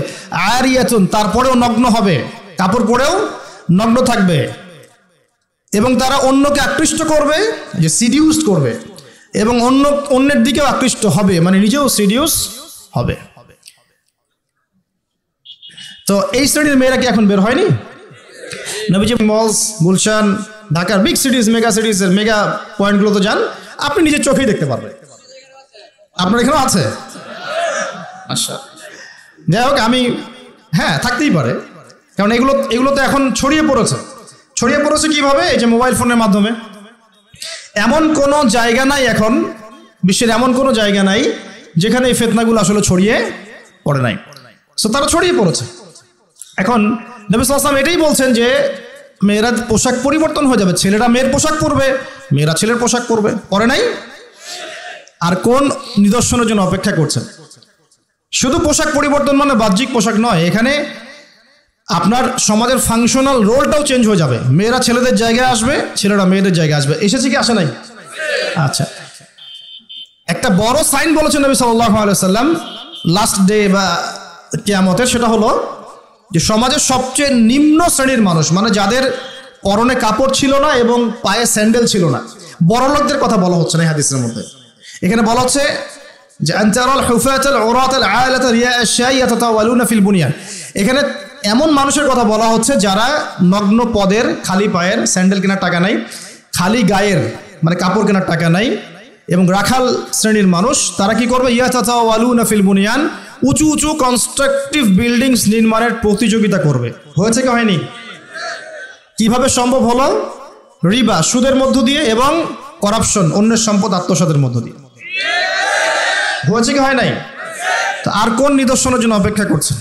আরিয়াতুন, তারপরেও নগ্ন হবে, কাপড় পরেও নগ্ন থাকবে, এবং তারা অন্যকে আকৃষ্ট করবে, যে সিডিউস করবে, এবং অন্যের দিকেও আকৃষ্ট হবে, মানে নিজেও সিডিউস হবে। তো এই শ্রেণীর মেয়েরা কি এখন বের হয়নি? নবীজি মলস, গুলশান, ঢাকার বিগ সিটিজ, মেগা সিটিজের মেগা পয়েন্টগুলোতে যান, আপনি নিজের চোখেই দেখতে পারবেন। আপনার এখানেও আছে? আচ্ছা, যাই হোক, হ্যাঁ থাকতেই পারে, কারণ এগুলো তো এখন ছড়িয়ে পড়েছে কিভাবে? এই যে মোবাইল ফোনের মাধ্যমে। এমন কোনো জায়গা নাই এখন, বিশ্বের এমন কোনো জায়গা নাই যেখানে এই ফিতনাগুলো আসলে ছড়িয়ে পড়ে নাই। সো তারা ছড়িয়ে পড়েছে। এখন নবী সাল্লাল্লাহু আলাইহি ওয়াসাল্লাম এটাই বলছেন যে মেয়েরা পোশাক পরিবর্তন হয়ে যাবে, ছেলেরা মেয়ের পোশাক পরবে, মেয়েরা ছেলের পোশাক পরবে। পরে নাই? আর কোন নিদর্শনের জন্য অপেক্ষা করছেন? শুধু পোশাক পরিবর্তন মানে বাহ্যিক পোশাক নয়, এখানে আপনার সমাজের ফাংশনাল রোলটাও চেঞ্জ হয়ে যাবে। মেয়েরা ছেলেদের জায়গায় আসবে, ছেলেরা মেয়েদের জায়গায় আসবে। এসেছে কি আসে নাই? আচ্ছা, একটা বড় সাইন বলেছেন নবী সাল্লাল্লাহু আলাইহি ওয়াসাল্লাম লাস্ট ডে বা কিয়ামতের, সেটা হলো যে সমাজের সবচেয়ে নিম্ন শ্রেণীর মানুষ, মানে যাদের পরনে কাপড় ছিল না এবং পায়ে স্যান্ডেল ছিল না, বড় লোকদের কথা বলা হচ্ছে না এই হাদিসের মধ্যে। এখানে বলা হচ্ছে যে আনতারাল হুফাতাল উরাতাল আলাতা রিয়া আশ-শাই ইয়াতাতাওয়ালুনা ফিল বুনিয়ান। এখানে এমন মানুষের কথা বলা হচ্ছে যারা নগ্ন পদের, খালি পায়ের, স্যান্ডেল কেনার টাকা নাই, খালি গায়ের মানে কাপড় কেনার টাকা নাই, এবং রাখাল শ্রেণীর মানুষ। তারা কি করবে? ইয়াতাতাওয়ালুনা ফিল বুনিয়ান, উঁচু উঁচু কনস্ট্রাকটিভ বিল্ডিংস নির্মাণের প্রতিযোগিতা করবে। হয়েছে কি হয়নি? কিভাবে সম্ভব হলো? রিবা, সুদের মধ্য দিয়ে, এবং করাপশন, অন্যের সম্পদ আত্মসাতের মধ্য দিয়ে। হয়েছে কি হয় নাই? তো আর কোন নিদর্শনের জন্য অপেক্ষা করছেন?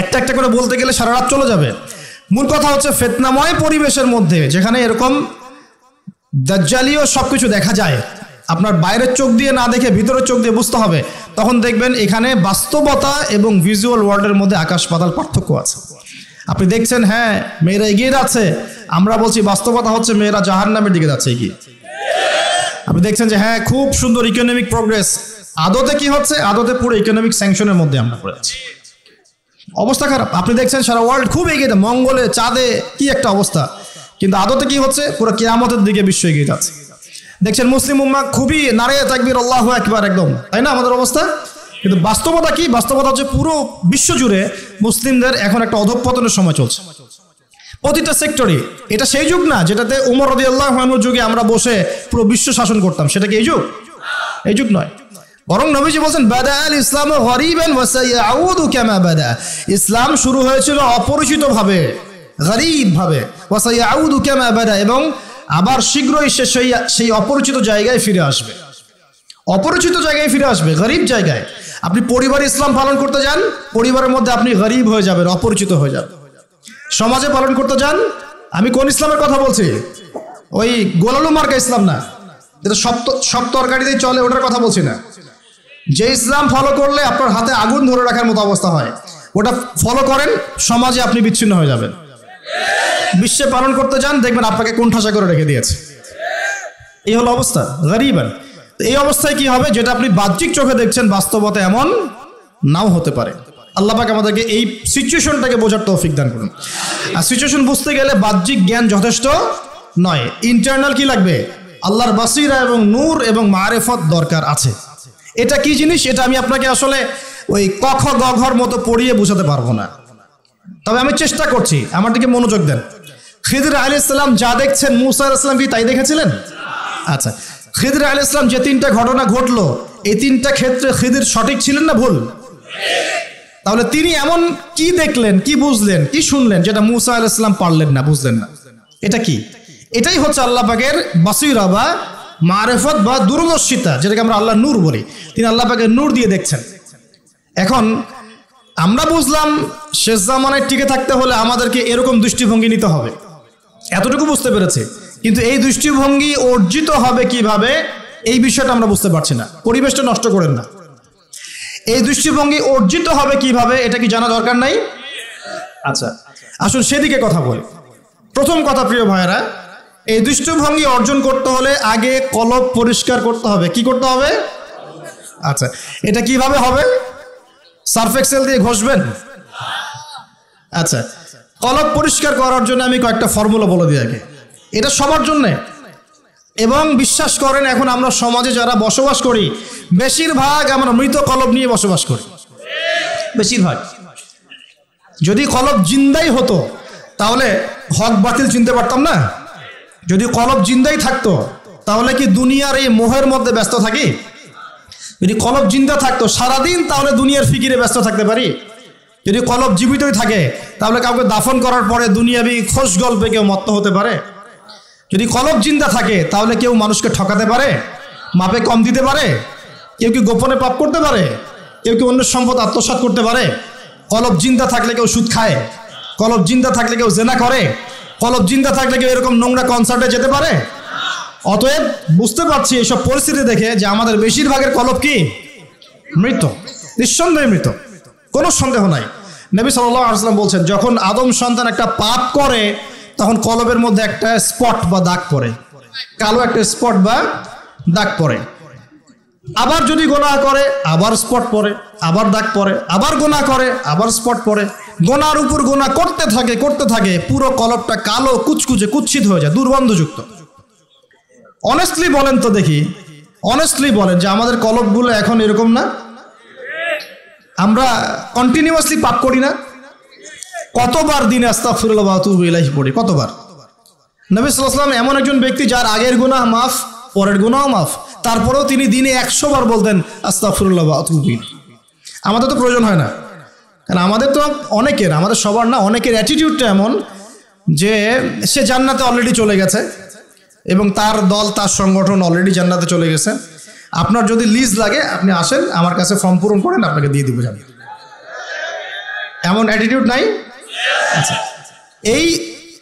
একটা একটা করে বলতে গেলে সারা রাত চলে যাবে। মূল কথা হচ্ছে ফিতনাময় পরিবেশের মধ্যে, যেখানে এরকম দাজ্জালীয় সবকিছু দেখা যায়, আপনার বাইরের চোখ দিয়ে না দেখে ভিতরের চোখ দিয়ে বুঝতে হবে, তখন দেখবেন এখানে বাস্তবতা এবং ভিজুয়াল ওয়ার্ল্ডের মধ্যে আকাশ পাতাল পার্থক্য আছে। আপনি দেখছেন হ্যাঁ মেয়েরা এগিয়ে যাচ্ছে, আমরা বলছি বাস্তবতা হচ্ছে মেয়েরা জাহান্নামের দিকে যাচ্ছে এগিয়ে। আপনি দেখছেন যে হ্যাঁ খুব সুন্দর ইকোনমিক প্রোগ্রেস, আদতে কি হচ্ছে? আদতে পুরো ইকোনমিক স্যাংশনের মধ্যে আমরা পড়ে আছি, অবস্থা খারাপ। আপনি দেখছেন সারা ওয়ার্ল্ড খুব এগিয়ে, মঙ্গলে, চাঁদে কি একটা অবস্থা, কিন্তু আদতে কি হচ্ছে? পুরো কিয়ামতের দিকে বিশ্ব এগিয়ে যাচ্ছে। দেখছেন মুসলিম উম্মাহ খুবই নারায়ে তাকবীর, আল্লাহু আকবার, একদম, তাই না আমাদের অবস্থা? কিন্তু বাস্তবতা কি? বাস্তবতা হচ্ছে পুরো বিশ্ব জুড়ে মুসলিমদের এখন একটা অধঃপতনের সময় চলছে, প্রতিটা সেক্টরে। এটা সেই যুগ না যেটাতে উমর রাদিয়াল্লাহু আনহুর যুগে আমরা বসে পুরো বিশ্ব শাসন করতাম, সেটা কি এই যুগ? এই যুগ নয়। বরং নবীজি বলছেন বাদাআল ইসলামু গরীবান ওয়া সায়াউদু কামা বাদা। ইসলাম শুরু হয়েছিল অপরিচিত ভাবে, গরীব ভাবে, ওয়া সায়াউদু কামা বাদা, এবং আবার শীঘ্রই সে সেই অপরিচিত জায়গায় ফিরে আসবে। অপরিচিত জায়গায় ফিরে আসবে, গরিব জায়গায়। আপনি পরিবারে ইসলাম পালন করতে যান, পরিবারের মধ্যে আপনি গরিব হয়ে যাবেন, অপরিচিত হয়ে যাবেন। সমাজে পালন করতে যান, আমি কোন ইসলামের কথা বলছি? ওই গোলালু মার্কা ইসলাম না, যেটা সব তরকারিতেই চলে, ওটার কথা বলছি না। যে ইসলাম ফলো করলে আপনার হাতে আগুন ধরে রাখার মতো অবস্থা হয়, ওটা ফলো করেন, সমাজে আপনি বিচ্ছিন্ন হয়ে যাবেন। বিশ্বে পালন করতে যান, দেখবেন আপনাকে কোণঠাসা করে রেখে দিয়েছে। এই হলো অবস্থা, গরিবান। এই অবস্থায় কি হবে? যেটা আপনি বাহ্যিক চোখে দেখছেন, বাস্তবতা এমন নাও হতে পারে। আল্লাহ পাক আমাদেরকে এই সিচুয়েশনটাকে বোঝার তৌফিক দান করুন। আর সিচুয়েশন বুঝতে গেলে বাহ্যিক জ্ঞান যথেষ্ট নয়, ইন্টারনাল কি লাগবে? আল্লাহর বাসিরা এবং নূর এবং মারেফত দরকার আছে। এটা কি জিনিস? এটা আমি আপনাকে আসলে ওই ক খ গ ঘর মতো পড়িয়ে বোঝাতে পারবো না, তবে আমি চেষ্টা করছি। আমার দিকে মনোযোগ দেন। খিদর আলাইহিস সালাম যা দেখছেন, মূসা আলাইহিস সালাম কি তাই দেখেছিলেন? আচ্ছা, খিদর আলাইহিস সালাম যে তিনটা ঘটনা ঘটলো, এই তিনটা ক্ষেত্রে খিদর সঠিক ছিলেন না ভুল? তাহলে তিনি এমন কি দেখলেন, কি বুঝলেন, কি শুনলেন যেটা মূসা আলাইহিস সালাম পারলেন না, বুঝলেন না? এটা কি? এটাই হচ্ছে আল্লাহ পাকের বাসিরা বা মারেফত বা দূরদর্শিতা, যেটাকে আমরা আল্লাহ নূর বলি। তিনি আল্লাহ পাকের নূর দিয়ে দেখছেন। এখন আমরা বুঝলাম শেষ জামানায় টিকে থাকতে হলে আমাদেরকে এরকম দৃষ্টিভঙ্গি নিতে হবে, এতটুকু বুঝতে পেরেছে। কিন্তু এই দৃষ্টিভঙ্গি অর্জিত হবে কিভাবে, এই বিষয়টা আমরা বুঝতে পারছি না। পরিবেশটা নষ্ট করেন না। এই দৃষ্টিভঙ্গি অর্জিত হবে কিভাবে, এটা কি জানা দরকার নাই? আচ্ছা, আসুন সেদিকে কথা বলি। প্রথম কথা, প্রিয় ভাইয়েরা, এই দৃষ্টিভঙ্গি অর্জন করতে হলে আগে কলব পরিষ্কার করতে হবে। কি করতে হবে? আচ্ছা, এটা কিভাবে হবে? সার্ফ এক্সেল দিয়ে ঘষবেন? আচ্ছা, কলব পরিষ্কার করার জন্য আমি কয়েকটা ফর্মুলা বলে দিই আগে। এটা সবার জন্যে। এবং বিশ্বাস করেন, এখন আমরা সমাজে যারা বসবাস করি, বেশিরভাগ আমরা মৃত কলব নিয়ে বসবাস করি, বেশিরভাগ। যদি কলব জিন্দাই হতো তাহলে হক বাতিল চিনতে পারতাম না। যদি কলব জিন্দাই থাকতো তাহলে কি দুনিয়ার এই মোহের মধ্যে ব্যস্ত থাকি? যদি কলব জিন্দা থাকতো সারাদিন, তাহলে দুনিয়ার ফিকিরে ব্যস্ত থাকতে পারি। যদি কলব জীবিতই থাকে তাহলে কাউকে দাফন করার পরে দুনিয়াবি খোশ গল্পে কেউ মত্ত হতে পারে? যদি কলব জিন্দা থাকে তাহলে কেউ মানুষকে ঠকাতে পারে, মাপে কম দিতে পারে, কেউ কি গোপনে পাপ করতে পারে, কেউ কি অন্যের সম্পদ আত্মসাৎ করতে পারে? কলব জিন্দা থাকলে কেউ সুদ খায়, কলব জিন্দা থাকলে কেউ জেনা করে, কলব জিন্দা থাকলে কেউ এরকম নোংরা কনসার্টে যেতে পারে? অতএব বুঝতে পারছি এইসব পরিস্থিতি দেখে যে আমাদের বেশিরভাগের কলব কি? মৃত, নিঃসন্দেহে মৃত, কোনো সন্দেহ নাই। নবী সাল্লাল্লাহু আলাইহি ওয়াসাল্লাম বলছেন, যখন আদম সন্তান একটা পাপ করে তখন কলবের মধ্যে একটা স্পট বা দাগ পড়ে, কালো একটা স্পট বা দাগ পড়ে। আবার যদি গুনাহ করে আবার স্পট পড়ে, আবার দাগ পড়ে, আবার গুনাহ করে আবার স্পট পড়ে। গুনার উপর গুনাহ করতে থাকে, পুরো কলবটা কালো, কুচকুচে, কুৎসিত হয়ে যায়, দুর্গন্ধযুক্ত। অনেস্টলি বলেন তো দেখি, অনেস্টলি বলেন যে আমাদের কলবগুলো এখন এরকম না? আমরা কন্টিনিউয়াসলি পাপ করি না? কতবার দিনে আস্তাগফিরুল্লাহ ওয়া আতুবু ইলাইহি পড়ি? কতবার? নবী সাল্লাল্লাহু আলাইহি ওয়াসাল্লাম এমন একজন ব্যক্তি যার আগের গুনাহ মাফ, পরের গুনাহ মাফ, তারপরেও তিনি দিনে 100 বার বলতেন আস্তাগফিরুল্লাহ ওয়া আতুবু ইলাইহি। আমাদের তো প্রয়োজন হয় না, কারণ আমাদের তো অনেকের, আমাদের সবার না, অনেকের অ্যাটিটিউডটা এমন যে সে জান্নাতে অলরেডি চলে গেছে এবং তার দল, তার সংগঠন অলরেডি জান্নাতে চলে গেছে। আপনার যদি লিজ লাগে আপনি আসেন, আমার কাছে ফর্ম পূরণ করেন, আপনাকে দিয়ে দিব জান্নাত। এমন অ্যাটিটিউড নাই? আচ্ছা, এই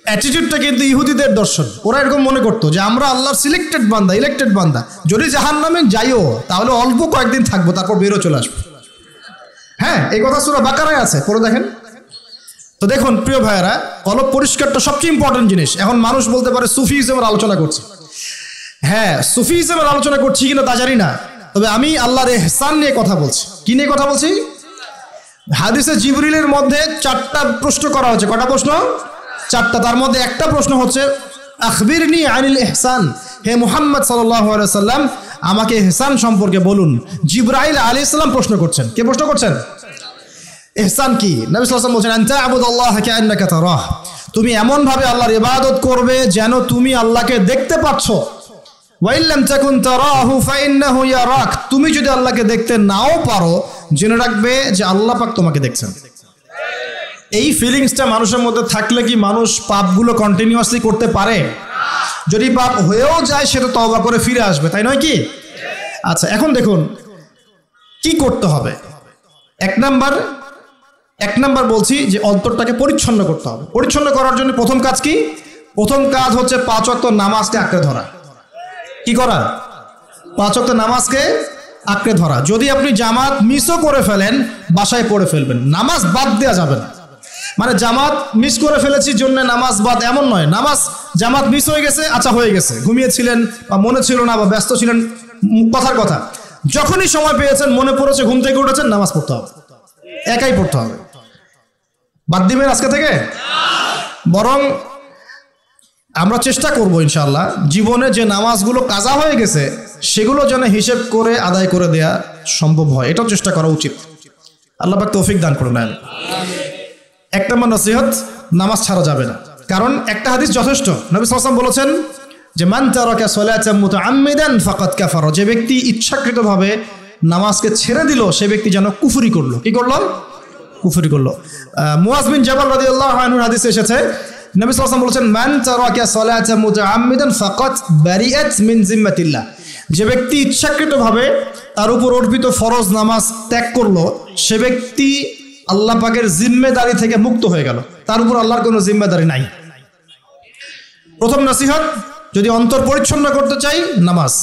অ্যাটিটিউডটা কিন্তু ইহুদিদের দর্শন। ওরা এরকম মনে করতো যে আমরা আল্লাহর সিলেক্টেড বান্দা, ইলেক্টেড বান্দা, যদি জাহান্নামে যাইও তাহলে অল্প কয়েকদিন থাকবো, তারপর বেরো চলে আসবো। হ্যাঁ, এই কথা সূরা বাকারায় আছে, পড়ে দেখেন। তো দেখুন প্রিয় ভাইয়েরা, কলব পরিষ্কারটা সবচেয়ে ইম্পর্টেন্ট জিনিস। এখন মানুষ বলতে পারে সুফিজমের আলোচনা করছে। হ্যাঁ, সুফিজমের আলোচনা করছি কিনা তা জানি না, তবে আমি আল্লাহর ইহসান নিয়ে কথা বলছি। কি নিয়ে কথা বলছি? হাদিসে জিবরিলের মধ্যে 4টা প্রশ্ন করা হচ্ছে। কটা প্রশ্ন? 4টা। তার মধ্যে একটা প্রশ্ন হচ্ছে আখবিরনি আনিল ইহসান, হে মুহাম্মদ সাল্লাল্লাহু আলাইহি ওয়াসাল্লাম আমাকে ইহসান সম্পর্কে বলুন। জিবরাইল আলাইহিস সালাম প্রশ্ন করছেন। কে প্রশ্ন করছেন? ইহসান কি? নবী সাল্লাল্লাহু আলাইহি ওয়াসাল্লাম বলছেন আনতা আবুদাল্লাহ কাআন্নাকা তারাহ, তুমি এমন ভাবে আল্লাহর ইবাদত করবে যেন তুমি আল্লাহকে দেখতে পাচ্ছ। ওয়া ইল্লাম তাকুন তারাহু ফাইন্নাহু ইয়ারাক, তুমি যদি আল্লাহকে দেখতে নাও পারো জেনে রাখবে যে আল্লাহ পাক তোমাকে দেখছেন। এই ফিলিংসটা মানুষের মধ্যে থাকলে কি মানুষ পাপগুলো কন্টিনিউয়াসলি করতে পারে? যদি পাপ হয়েও যায় সেটা তওবা করে ফিরে আসবে, তাই নয় কি? আচ্ছা, এখন দেখুন কি করতে হবে। এক নাম্বার বলছি যে অন্তরটাকে পরিচ্ছন্ন করতে হবে। পরিচ্ছন্ন করার জন্য প্রথম কাজ কি? প্রথম কাজ হচ্ছে 5 ওয়াক্ত নামাজকে আঁকড়ে ধরা। কি করা? 5 ওয়াক্ত নামাজকে আঁকড়ে ধরা। যদি আপনি জামাত মিসও করে ফেলেন, বাসায় পড়ে ফেলবেন, নামাজ বাদ দেওয়া যাবে না। মানে জামাত মিস করে ফেলেছি জন্য নামাজ বাদ, এমন নয়। জামাত মিস হয়ে গেছে, আচ্ছা হয়ে গেছে, ঘুমিয়েছিলেন বা মনে ছিল না বা ব্যস্ত ছিলেন, কথার কথা, যখনই সময় পেয়েছেন, মনে পড়েছে, ঘুম থেকে উঠেছেন, নামাজ পড়তে হবে, একাই পড়তে হবে। বাদ দিবেন আজকে থেকে? বরং আমরা চেষ্টা করব ইনশাআল্লাহ জীবনে যে নামাজগুলো কাজা হয়ে গেছে সেগুলো যেন হিসেব করে আদায় করে দেয়া সম্ভব হয়, এটাও চেষ্টা করা উচিত। আল্লাহ পাক তৌফিক দান করুন। এক নম্বর নসিহত, নামাজ ছাড়া যাবে না। কারণ একটা হাদিস যথেষ্ট। নবী সাল্লাল্লাহু আলাইহি ওয়াসাল্লাম বলেছেন যে মান তারাকা সালাতান মুতাআম্মিদান ফাকাদ কাফারা, যে ব্যক্তি ইচ্ছাকৃতভাবে নামাজকে ছেড়ে দিল সে ব্যক্তি যেন কুফরি করলো। কি করলো? কুফরি করলো। মুআয বিন জাবাল রাদিয়াল্লাহু আনহুর হাদিসে এসেছে, নবী সাল্লাল্লাহু আলাইহি ওয়াসাল্লাম বলেছেন মান তারাকা সালাতান মুতাআম্মিদান ফাকাদ বারিআত মিন জিম্মাতিল্লাহ, যে ব্যক্তি ইচ্ছাকৃতভাবে তার উপর অর্পিত ফরজ নামাজ ত্যাগ করলো সে ব্যক্তি আল্লাহ পাকের জিম্মেদারি থেকে মুক্ত হয়ে গেল, তার উপর আল্লাহর কোনো জিম্মেদারি নাই। প্রথম নসিহত, যদি অন্তর পরিচ্ছন্ন করতে চাই, নামাজ।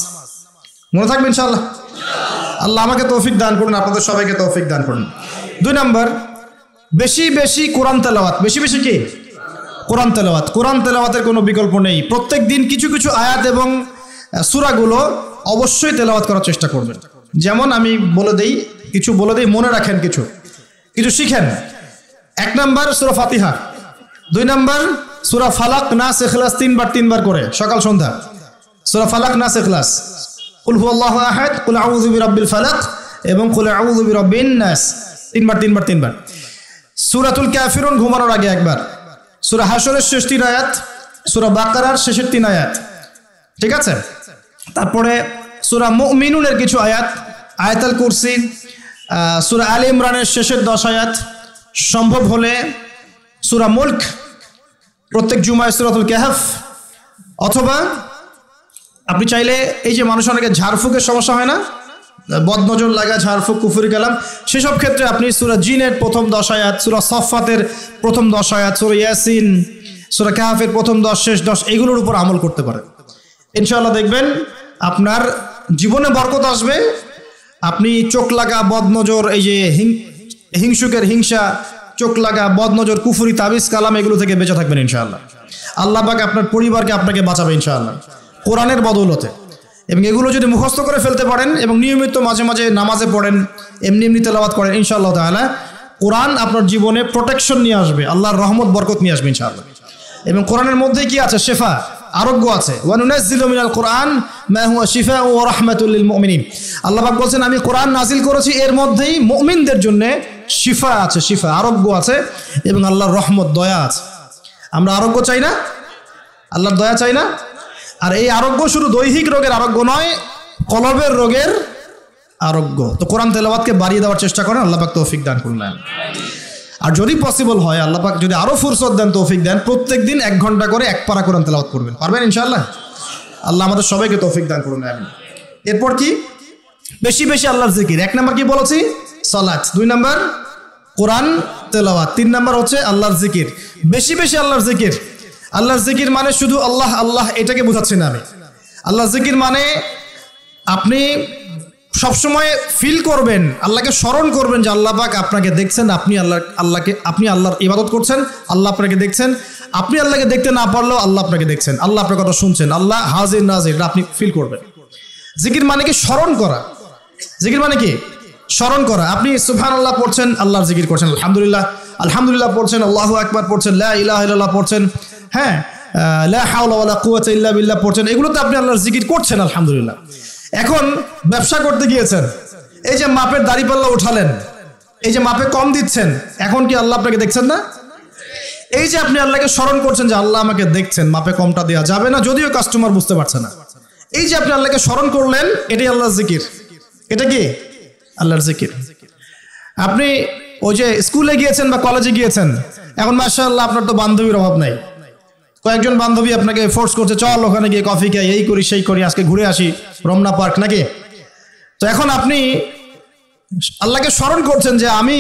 মনে থাকবে ইনশাআল্লাহ। আল্লাহ আমাকে তৌফিক দান করুন, আপনাদের সবাইকে তৌফিক দান করুন। 2 নম্বর, বেশি বেশি কোরআন তেলাওয়াত। বেশি বেশি কি? কোরআন তেলাওয়াত। কোরআন তেলাওয়াতের কোনো বিকল্প নেই। প্রত্যেক দিন কিছু কিছু আয়াত এবং সূরাগুলো অবশ্যই তেলাওয়াত করার চেষ্টা করবেন। যেমন আমি বলে দেই, মনে রাখেন, কিছু শিখেন। 1 নম্বর সূরা ফাতিহা, 2 নম্বর সূরা ফালাক, নাস, ইখলাস 3 বার করে সকাল সন্ধ্যা। সূরা ফালাক, নাস, ইখলাস, কুল হুয়াল্লাহু আহাদ, কুল আউযু বিরাব্বিল ফালাক এবং কুল আউযু বিরাব্বিন নাস 3 বার। সূরাতুল কাফিরুন ঘুমানোর আগে একবার, সূরা হাশরের শেষ 3 আয়াত, সূরা বাকারার শেষের 3 আয়াত, ঠিক আছে? তারপরে সূরা মুমিনুনের কিছু আয়াত, আয়াতুল কুরসি, সূরা আলে ইমরানের শেষের 10 আয়াত, সম্ভব হলে সূরা মুলক, প্রত্যেক জুমায় সূরাতুল কাহফ, অথবা আপনি চাইলে এই যে মানুষ অনেকে ঝাড়ফুঁকের সমস্যা হয় না, বদনজর লাগা, ঝাড়ফুঁক, কুফরি কালাম, সেসব ক্ষেত্রে আপনি সূরা জিনের প্রথম 10 আয়াত, সূরা সফফাতের প্রথম 10 আয়াত, সূরা ইয়াসিন, সূরা কাহফের প্রথম 10 শেষ 10 এগুলোর উপর আমল করতে পারেন। ইনশাআল্লাহ দেখবেন আপনার জীবনে বরকত আসবে। আপনি চোখ লাগা, বদনজর, এই যে হিংসুকের হিংসা, চোখ লাগা, বদনজর, কুফরি, তাবিজ, কালাম এগুলো থেকে বেঁচে থাকবেন ইনশাআল্লাহ। আল্লাহ পাক আপনার পরিবারকে আপনাকে বাঁচাবে ইনশাআল্লাহ কোরআনের বদৌলতে। এবং এগুলো যদি মুখস্থ করে ফেলতে পারেন এবং নিয়মিত মাঝে মাঝে নামাজে পড়েন, এমনি তেলাওয়াত করেন, ইনশাআল্লাহ তাআলা কোরআন আপনার জীবনে প্রোটেকশন নিয়ে আসবে, আল্লাহর রহমত বরকত নিয়ে আসবে ইনশাআল্লাহ। এবং কোরআনের মধ্যে কি আছে? শেফা, আরোগ্য আছে। ওয়া নুনাজ্জিলু মিনাল কোরআন মা হুয়া শিফাউ ওয়া রাহমাতুল লিল মুমিনিন। আল্লাহ পাক বলেন আমি কোরআন নাজিল করেছি, এর মধ্যেই মুমিনদের জন্য শিফা আছে, শিফা, আরোগ্য আছে এবং আল্লাহর রহমত, দয়া আছে। আমরা আরোগ্য চাই না? আল্লাহর দয়া চাই না? আর এই আরোগ্য শুধু দৈহিক রোগের আরোগ্য নয়, কলবের রোগের আরোগ্য। তো কোরআন তেলাওয়াতকে বাড়িয়ে দেওয়ার চেষ্টা করেন, আল্লাহ পাক তৌফিক দান করুন। আর যদি পসিবল হয়, আল্লাহ পাক যদি আরো ফুরসত দেন, তৌফিক দেন, প্রত্যেক দিন 1 ঘন্টা করে 1 পারা কোরআন তেলাওয়াত করবেন। পারবেন ইনশাআল্লাহ? আল্লাহ আমাদের সবাইকে তৌফিক দান করুন। এরপর কি? বেশি বেশি আল্লাহর জিকির। 1 নম্বর কি বলেছি? সালাত। 2 নম্বর কোরআন তেলাওয়াত। 3 নম্বর হচ্ছে আল্লাহর জিকির। বেশি বেশি আল্লাহর জিকির। আল্লাহর জিকির মানে শুধু আল্লাহ আল্লাহ এটাকে বোঝাচ্ছি না আমি। আল্লাহর জিকির মানে আপনি সবসময় ফিল করবেন, আল্লাহকে স্মরণ করবেন যে আল্লাহ পাক আপনাকে দেখছেন, আপনি আল্লাহর ইবাদত করছেন, আল্লাহ আপনাকে দেখছেন। আপনি আল্লাহকে দেখতে না পারলেও আল্লাহ আপনাকে দেখছেন, আল্লাহ আপনার কথা শুনছেন, আল্লাহ হাজির নাজির, এটা আপনি ফিল করবেন। জিকির মানে কি? স্মরণ করা। জিকির মানে কি? স্মরণ করা। আপনি সুবহানাল্লাহ পড়ছেন, আল্লাহর জিকির করছেন, আলহামদুলিল্লাহ পড়ছেন, আল্লাহু আকবার পড়ছেন, লা ইলাহা ইল্লাল্লাহ পড়ছেন, হ্যাঁ, লা হাওলা ওয়ালা কুওয়াতা ইল্লা বিল্লাহ পড়ছেন, এগুলোতে আপনি আল্লাহর জিকির করছেন, আলহামদুলিল্লাহ। এখন ব্যবসা করতে গিয়েছেন, এই যে মাপের দাড়িপাল্লা উঠালেন, এই যে মাপে কম দিচ্ছেন, এখন কি আল্লাহ আপনাকে দেখছেন না? এই যে আপনি আল্লাহকে স্মরণ করছেন যে আল্লাহ আমাকে দেখছেন, মাপে কমটা দেওয়া যাবে না, যদিও কাস্টমার বুঝতে পারছে না। এই যে আপনি আল্লাহকে স্মরণ করলেন, এটাই আল্লাহর জিকির। এটা কি? আল্লাহর জিকির। আপনি ওই যে স্কুলে গিয়েছেন বা কলেজে গিয়েছেন, এখন মাশাআল্লাহ আপনার তো বান্ধবীর অভাব নাই, কয়েকজন বান্ধবী আপনাকে ফোর্স করছে, চল ওখানে গিয়ে কফি খাই, এই করি সেই করি, আজকে ঘুরে আসি রমনা পার্ক নাকি। তো এখন আপনি আল্লাহকে স্মরণ করছেন যে আমি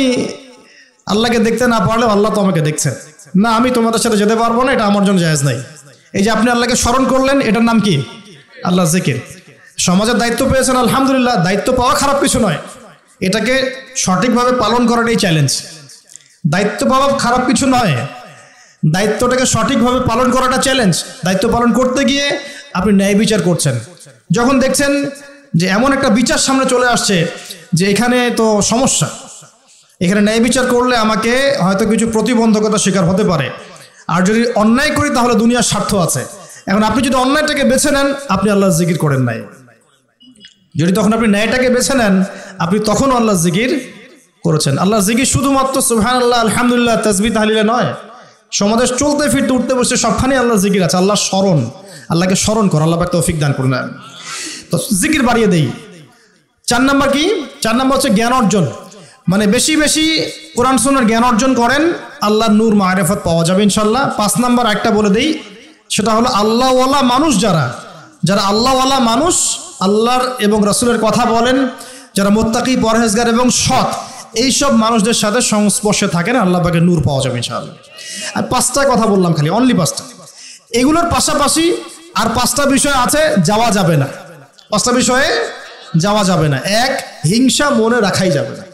আল্লাহকে দেখতে না পারলেও আল্লাহ তো আমাকে দেখছেন, না আমি তোমাদের সাথে যেতে পারবো না, এটা আমার জন্য জায়েজ নাই। এই যে আপনি আল্লাহকে স্মরণ করলেন, এটার নাম কি? আল্লাহ জিকির। সমাজের দায়িত্ব পেয়েছেন, আলহামদুলিল্লাহ, দায়িত্ব পাওয়া খারাপ কিছু নয়, এটাকে সঠিকভাবে পালন করাটাই চ্যালেঞ্জ। দায়িত্ব পাওয়া খারাপ কিছু নয়, দায়িত্বটাকে সঠিকভাবে পালন করাটা চ্যালেঞ্জ। দায়িত্ব পালন করতে গিয়ে আপনি ন্যায় বিচার করছেন, যখন দেখছেন যে এমন একটা বিচার সামনে চলে আসছে যে এখানে তো সমস্যা, এখানে ন্যায় বিচার করলে আমাকে হয়তো কিছু প্রতিবন্ধকতার শিকার হতে পারে, আর যদি অন্যায় করি তাহলে দুনিয়ার স্বার্থ আছে। এখন আপনি যদি অন্যায়টাকে বেছে নেন, আপনি আল্লাহর জিকির করেন নাই। যদি তখন আপনি ন্যায়টাকে বেছে নেন, আপনি তখন আল্লাহর জিকির করেছেন। আল্লাহর জিকির শুধুমাত্র সুবহানাল্লাহ, আলহামদুলিল্লাহ, তাসবিহ তাহলিলে নয়, সমাজে চলতে ফিরতে উঠতে বসে সবখানে আল্লাহর জিকির আছে। আল্লাহর স্মরণ, আল্লাহকে স্মরণ কর, আল্লাহ পাক তৌফিক দান করুন। তো জিকির বাড়িয়ে দেই। 4 নাম্বার কি? 4 নাম্বার হচ্ছে জ্ঞান অর্জন, মানে বেশি বেশি কোরআন সুন্নাহর জ্ঞান অর্জন করেন, আল্লাহর নূর মারিফত পাওয়া যাবে ইনশাআল্লাহ। 5 নাম্বার একটা বলে দেই, সেটা হলো আল্লাহওয়ালা মানুষ, যারা আল্লাহওয়ালা মানুষ, আল্লাহর এবং রাসূলের কথা বলেন, যারা মুত্তাকি, পরহেজগার এবং সৎ, এইসব মানুষদের সাথে সংস্পর্শে থাকেন, আল্লাহ পাকের নূর পাওয়া যাবে ইনশাআল্লাহ। আর 5টা কথা বললাম, খালি অনলি 5টা। এগুলোর পাশাপাশি আর 5টা বিষয় আছে, যাওয়া যাবে না। 5টা বিষয়ে যাওয়া যাবে না। 1, হিংসা মনে রাখাই যাবে না।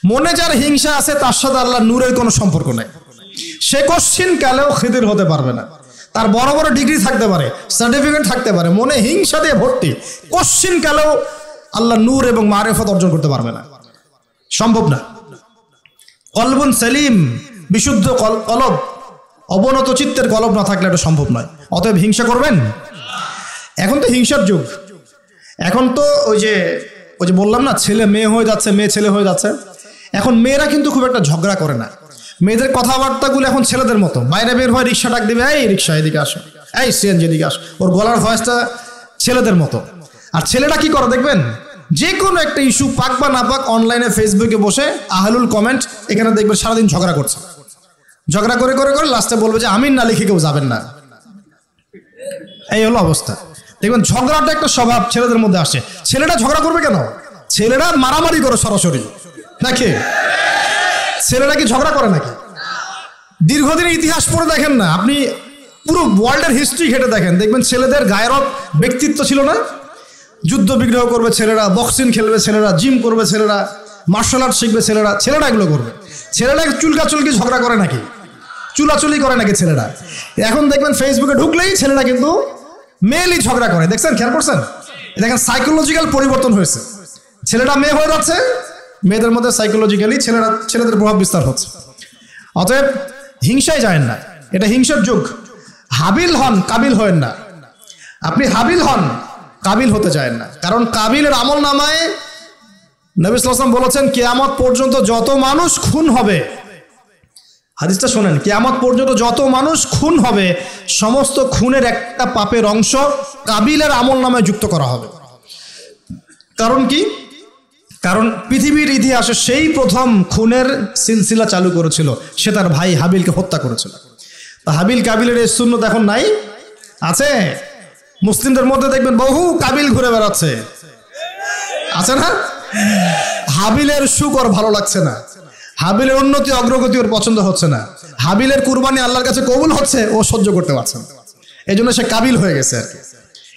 মনে যার হিংসা আছে তার সাথে আল্লাহ নূরের কোনো সম্পর্ক নেই। সে কোশ্চিন কালেও খিদির হতে পারবে না। তার বড় বড় ডিগ্রি থাকতে পারে, সার্টিফিকেট থাকতে পারে, মনে হিংসা দিয়ে ভর্তি, কোশ্চিন কালেও আল্লাহ নূর এবং মারিফত অর্জন করতে পারবে না, সম্ভব না। কলবুন সেলিম, বিশুদ্ধ কলব, অবনত চিত্তের কলব না থাকলে এটা সম্ভব নয়। অতএব হিংসা করবেন। এখন তো হিংসার যুগ, এখন তো ওই যে বললাম না, ছেলে মেয়ে হয়ে যাচ্ছে, মেয়ে ছেলে হয়ে যাচ্ছে। এখন মেয়েরা কিন্তু খুব একটা ঝগড়া করে না, মেয়েদের কথাবার্তাগুলো এখন ছেলেদের মতো। বাইরে বের হয়, রিক্সা ডাক দেবে, এই রিক্সা এদিকে আসো, এই সিএনজি এদিকে আসো, ওর গলার ভয়েসটা ছেলেদের মতো। আর ছেলেটা কি করে দেখবেন, যে কোনো একটা ইস্যু পাক বা না পাক, অনলাইনে ফেসবুকে বসে আহলুল কমেন্ট, এখানে দেখবেন সারাদিন ঝগড়া করছে, ঝগড়া করে করে করে লাস্টে বলবে যে আমিন না লিখে কেউ যাবেন না। এই হলো অবস্থা। দেখবেন ঝগড়াটা একটা স্বভাব ছেলেদের মধ্যে আসছে। ছেলেটা ঝগড়া করবে কেন? ছেলেরা মারামারি করে সরাসরি নাকি? ছেলেরা কি ঝগড়া করে নাকি? দীর্ঘদিনের ইতিহাস পড়ে দেখেন না আপনি, পুরো ওয়ার্ল্ডের হিস্ট্রি ঘেটে দেখেন, দেখবেন ছেলেদের গায়রত ব্যক্তিত্ব ছিল না? যুদ্ধ বিগ্রহ করবে ছেলেরা, বক্সিং খেলবে ছেলেরা, জিম করবে ছেলেরা, মার্শাল আর্ট শিখবে ছেলেরা, এগুলো করবে। ছেলেরা চুলকাচুলকি ঝগড়া করে নাকি? চুলাচুলি করে নাকি ছেলেরা? এখন দেখবেন ফেসবুকে ঢুকলেই ছেলেরা কিন্তু মেয়েলি ঝগড়া করে। দেখছেন, খেয়াল করছেন? দেখেন সাইকোলজিক্যাল পরিবর্তন হয়েছে। ছেলেটা মেয়ে হয়ে যাচ্ছে, মেয়েদের মধ্যে সাইকোলজিক্যালি ছেলেদের প্রভাব বিস্তার হচ্ছে। অতএব হিংসায় যায় না, এটা হিংসার যুগ। হাবিল হন, কাবিল হয়েন না। আপনি হাবিল হন, কাবিল হতে চায় না। কারণ কাবিলের আমল নামায় নবী সাল্লাল্লাহু আলাইহি ওয়াসাল্লাম বলেছেন, কিয়ামত পর্যন্ত যত মানুষ খুন হবে, হাদিসটা শোনেন, কিয়ামত পর্যন্ত যত মানুষ খুন হবে, সমস্ত খুনের একটা পাপের অংশ কাবিলের আমল নামায় যুক্ত করা হবে। কারণ কি? কারণ পৃথিবীর ইতিহাসে সেই প্রথম খুনের সিলসিলা চালু করেছিল, সে তার ভাই হাবিলকে হত্যা করেছিল। তা হাবিল কাবিলের এই সুন্নত এখন নাই? আছে। মুসলিমদের মধ্যে দেখবেন বহু কাবিল ঘুরে বেড়াচ্ছে, আছে না? হাবিলের সুখ ওর ভালো লাগছে না, হাবিলের উন্নতি অগ্রগতি ওর পছন্দ হচ্ছে না, হাবিলের কুরবানি আল্লাহর কাছে কবুল হচ্ছে, ও সহ্য করতে পারছে না, এই জন্য সে কাবিল হয়ে গেছে আর কি।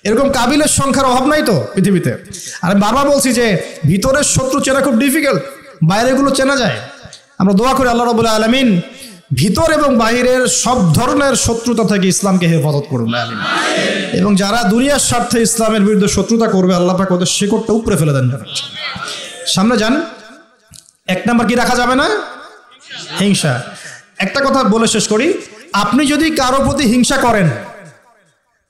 এরকম কাবিলের সংখ্যার অভাব নাই তো পৃথিবীতে। আর আমি বারবার বলছি যে ভিতরের শত্রু চেনা খুব ডিফিকাল্ট, বাইরেগুলো চেনা যায়। আমরা দোয়া করি আল্লাহ রাব্বুল আলামিন ভিতর এবং বাইরের সব ধরনের শত্রুতা থেকে ইসলামকে হেফাজত করুন, আমিন। এবং যারা দুনিয়ার স্বার্থে ইসলামের বিরুদ্ধে শত্রুতা করবে, আল্লাহ পাক ওদের শিকড়টা উপরে ফেলে দেন। সামনে যান। 1 নাম্বার কি রাখা যাবে না? হিংসা। একটা কথা বলে শেষ করি, আপনি যদি কারো প্রতি হিংসা করেন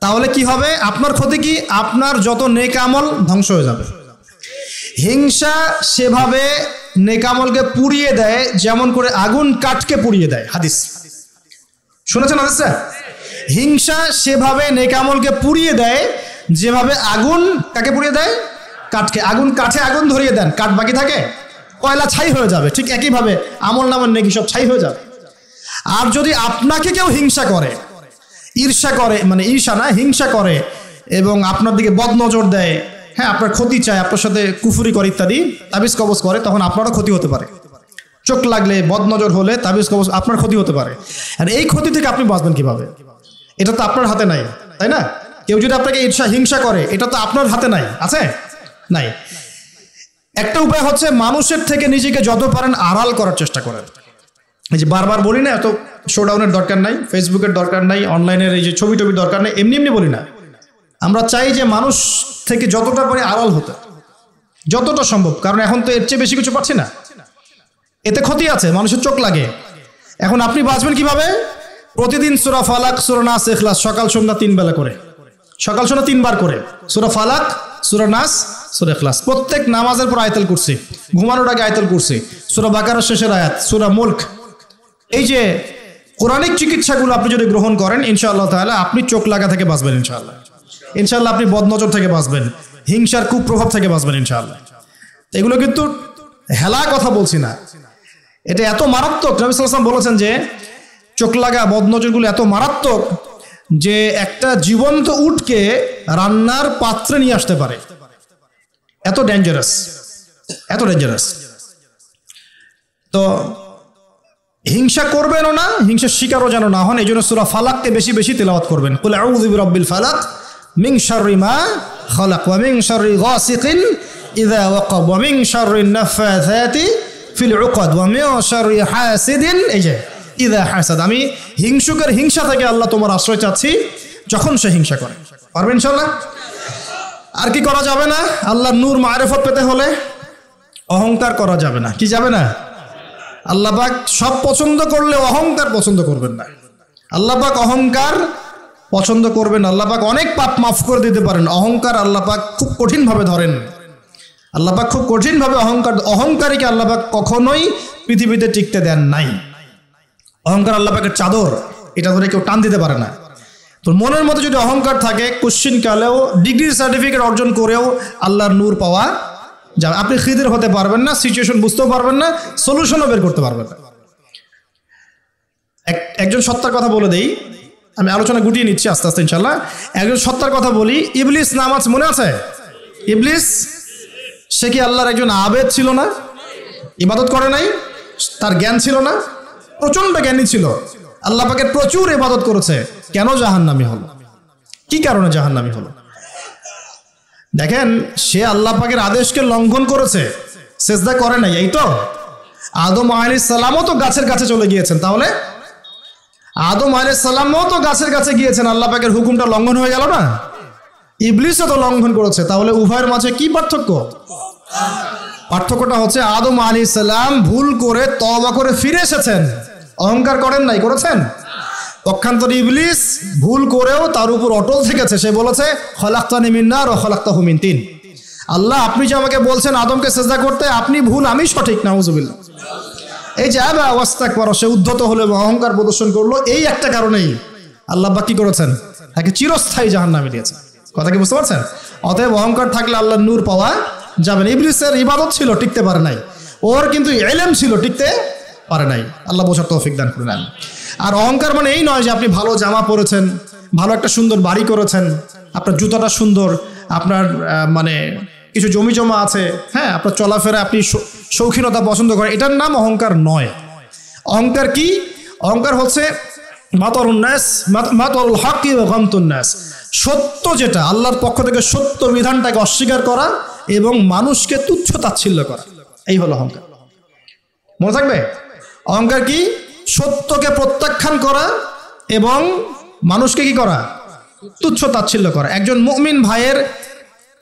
তাহলে কি হবে? আপনার ক্ষতি কি? আপনার যত নেক আমল ধ্বংস হয়ে যাবে। হিংসা সেভাবে নেক আমলকে পুড়িয়ে দেয় যেমন করে আগুন কাঠকে পুড়িয়ে দেয়। হাদিস শুনেছেন হাদিসটা? হিংসা সেভাবে নেক আমলকে পুড়িয়ে দেয় যেভাবে আগুন কাকে পুড়িয়ে দেয়? কাঠকে। আগুন কাঠে আগুন ধরিয়ে দেন, কাঠ বাকি থাকে? কয়লা ছাই হয়ে যাবে। ঠিক একইভাবে আমল নামের নেকি সব ছাই হয়ে যাবে। আর যদি আপনাকে কেউ হিংসা করে, ঈর্ষা করে, মানে ঈর্ষা না, হিংসা করে এবং আপনার দিকে বদনজর দেয়, হ্যাঁ, আপনার ক্ষতি চায়, আপনার সাথে কুফরি করে ইত্যাদি, তাবিজ কবজ করে, তখন আপনারও ক্ষতি হতে পারে। চোখ লাগলে, বদনজর হলে, তাবিজ কবজ, আপনার ক্ষতি হতে পারে। আর এই ক্ষতি থেকে আপনি বাঁচবেন কিভাবে? এটা তো আপনার হাতে নাই, তাই না? কেউ যদি আপনাকে ঈর্ষা হিংসা করে, এটা তো আপনার হাতে নাই, আছে? নাই। একটা উপায় হচ্ছে মানুষের থেকে নিজেকে যত পারেন আড়াল করার চেষ্টা করেন। এই যে বারবার বলি না, এত শোডাউনের দরকার নাই, ফেসবুকের দরকার নাই, অনলাইনের এই যে ছবি টবির দরকার নেই, এমনি এমনি বলি না। আমরা চাই যে মানুষ থেকে যতটা পারি আড়াল হতে, যতটা সম্ভব, কারণ এখন তো এর চেয়ে বেশি কিছু পাচ্ছি না, এতে ক্ষতি আছে, মানুষের চোখ লাগে। এখন আপনি বাঁচবেন কিভাবে? প্রতিদিন সূরা ফালাক, সূরা নাস, ইখলাস সকাল সন্ধ্যা 3 বেলা করে, সকাল সন্ধ্যা 3 বার করে সূরা ফালাক, সূরা নাস, সূরা ইখলাস, প্রত্যেক নামাজের পর আয়াতুল কুরসি, ঘুমানোর আগে আয়াতুল কুরসি, সূরা বাকারার শেষের আয়াত, সূরা মুলক। এই যে কোরআনিক চিকিৎসাগুলো আপনি যদি গ্রহণ করেন, ইনশাআল্লাহ তাআলা আপনি চোখ লাগা থেকে বাঁচবেন, ইনশাআল্লাহ। ইনশাআল্লাহ আপনি বদনজর থেকে বাঁচবেন, হিংসার কুপ্রভাব থেকে বাঁচবেন, ইনশাআল্লাহ। এগুলো কিন্তু হেলা কথা বলছি না, এটা এত মারাত্মক। নবী সাল্লাল্লাহু আলাইহি ওয়াসাল্লাম বলেছেন যে চোখ লাগা বদনজরগুলো এত মারাত্মক যে একটা জীবন্ত উটকে রান্নার পাত্রে নিয়ে আসতে পারে, এত ডেঞ্জারাস, এত ডেঞ্জারাস। তো হিংসা করবেনও না, হিংসার শিকারও যেন না হন, এই জন্য সূরা ফালাককে বেশি বেশি তেলাওয়াত করবেন। কুল আউযু বিরাব্বিল ফালাক মিন শাররি মা খালাক ওয়া মিন শাররি গাসিকিন ইযা ওয়াকাব ওয়া মিন শাররিন নাফাসাতি ফিল উকাদ ওয়া মিন শাররি হাসিদিন ইযা হাসাদ। আমি হিংসুকের হিংসা থেকে আল্লাহ তোমার আশ্রয় চাচ্ছি যখন সে হিংসা করে। পারবেন ইনশাআল্লাহ? আর কি করা যাবে না? আল্লাহর নূর মারিফত পেতে হলে অহংকার করা যাবে না। কি যাবে না? আল্লাহ পাক সব পছন্দ করলে অহংকার পছন্দ করবেন না। আল্লাহ পাক অহংকার পছন্দ করবেন। আল্লাহ পাক অনেক পাপ মাফ করে দিতে পারেন, অহংকার আল্লাহ পাক খুব কঠিনভাবে ধরেন। আল্লাহ পাক খুব কঠিনভাবে অহংকারীকে আল্লাহ পাক কখনোই পৃথিবীতে টিকতে দেন নাই। অহংকার আল্লাহ পাকের চাদর, এটা ধরে কেউ টান দিতে পারে না। তো মনের মধ্যে যদি অহংকার থাকে, কোশ্চিন কালেও ডিগ্রির সার্টিফিকেট অর্জন করেও আল্লাহর নূর পাওয়া যাবে। আপনি খিদির হতে পারবেন না, সিচুয়েশন বুঝতেও পারবেন না, সলিউশনও বের করতে পারবেন না। একজন সত্তার কথা বলে দেই, আমি আলোচনা গুটিয়ে নিচ্ছি আস্তে আস্তে ইনশাল্লাহ। একজন সত্তার কথা বলি, ইবলিস নাম আছে, মনে আছে? ইবলিস, সে কি আল্লাহর একজন আবেদ ছিল না? ইবাদত করে নাই? তার জ্ঞান ছিল না? প্রচন্ড জ্ঞানী ছিল, আল্লাহ পাকের প্রচুর ইবাদত করেছে। কেন জাহান্নামী হলো? কি কারণে জাহান্নামী হলো? দেখেন, সে আল্লাহ পাকের আদেশকে লঙ্ঘন করেছে, সেজদা করে নাই, এই তো। আদম আলাইহিস সালামও তো গাছের কাছে চলে গিয়েছেন, তাহলে আদম আলাইহিস সালামও তো গাছের কাছে গিয়েছেন, আল্লাহ পাকের হুকুমটা লঙ্ঘন হয়ে গেল না? ইবলিসও তো লঙ্ঘন করেছে, তাহলে উভয়ের মাঝে কি পার্থক্য? পার্থক্যটা হচ্ছে আদম আলাইহিস সালাম ভুল করে তওবা করে ফিরে এসেছেন, অহংকার করেন নাই, করেছেন? পক্ষান্তরে ইবলিস ভুল করেও তার উপর অটল থেকেছে। সে বলেছে খলাকতানি মিন নার ওয়া খলাকতাহু মিন তিন। আল্লাহ, আপনি যে আমাকে বলছেন আদমকে সিজদা করতে, আপনি ভুল, আমি সঠিক। নাউজুবিল্লাহ। এই যে আবা ওয়াস্তাকবার, সে উদ্ধত হলো এবং অহংকার প্রদর্শন করলো। এই একটা কারণেই আল্লাহ পাক কি করেছেন? তাকে চিরস্থায়ী জাহান্নামে দিয়েছেন। কথা কি বুঝতে পারছেন? অতএব অহংকার থাকলে আল্লাহর নূর পাওয়া যাবে না। ইবলিসের ইবাদত ছিল, টিকতে পারে নাই। ওর কিন্তু ইলম ছিল, টিকতে পারে নাই। আল্লাহ বোঝার তৌফিক দান করে নেন। আর অহংকার মানে এই নয় যে আপনি ভালো জামা পরেছেন, ভালো একটা সুন্দর বাড়ি করেছেন, আপনার জুতাটা সুন্দর, আপনার মানে কিছু জমি জমা আছে, হ্যাঁ, আপনার চলাফেরা, আপনি শৌখিনতা পছন্দ করেন, এটার নাম অহংকার নয়। অহংকার কি? অহংকার হচ্ছে মাতারুন নাস, মাতারুল হাক্কি ওয়া গামতুন নাস, সত্য যেটা আল্লাহর পক্ষ থেকে, সত্য বিধানটাকে অস্বীকার করা এবং মানুষকে তুচ্ছ তাচ্ছিল্য করা, এই হলো অহংকার। মনে থাকবে? অহংকার কি? সত্যকে প্রত্যাখ্যান করা এবং মানুষকে কি করা? তুচ্ছ তাচ্ছিল্য করা। একজন মুমিন ভাইয়ের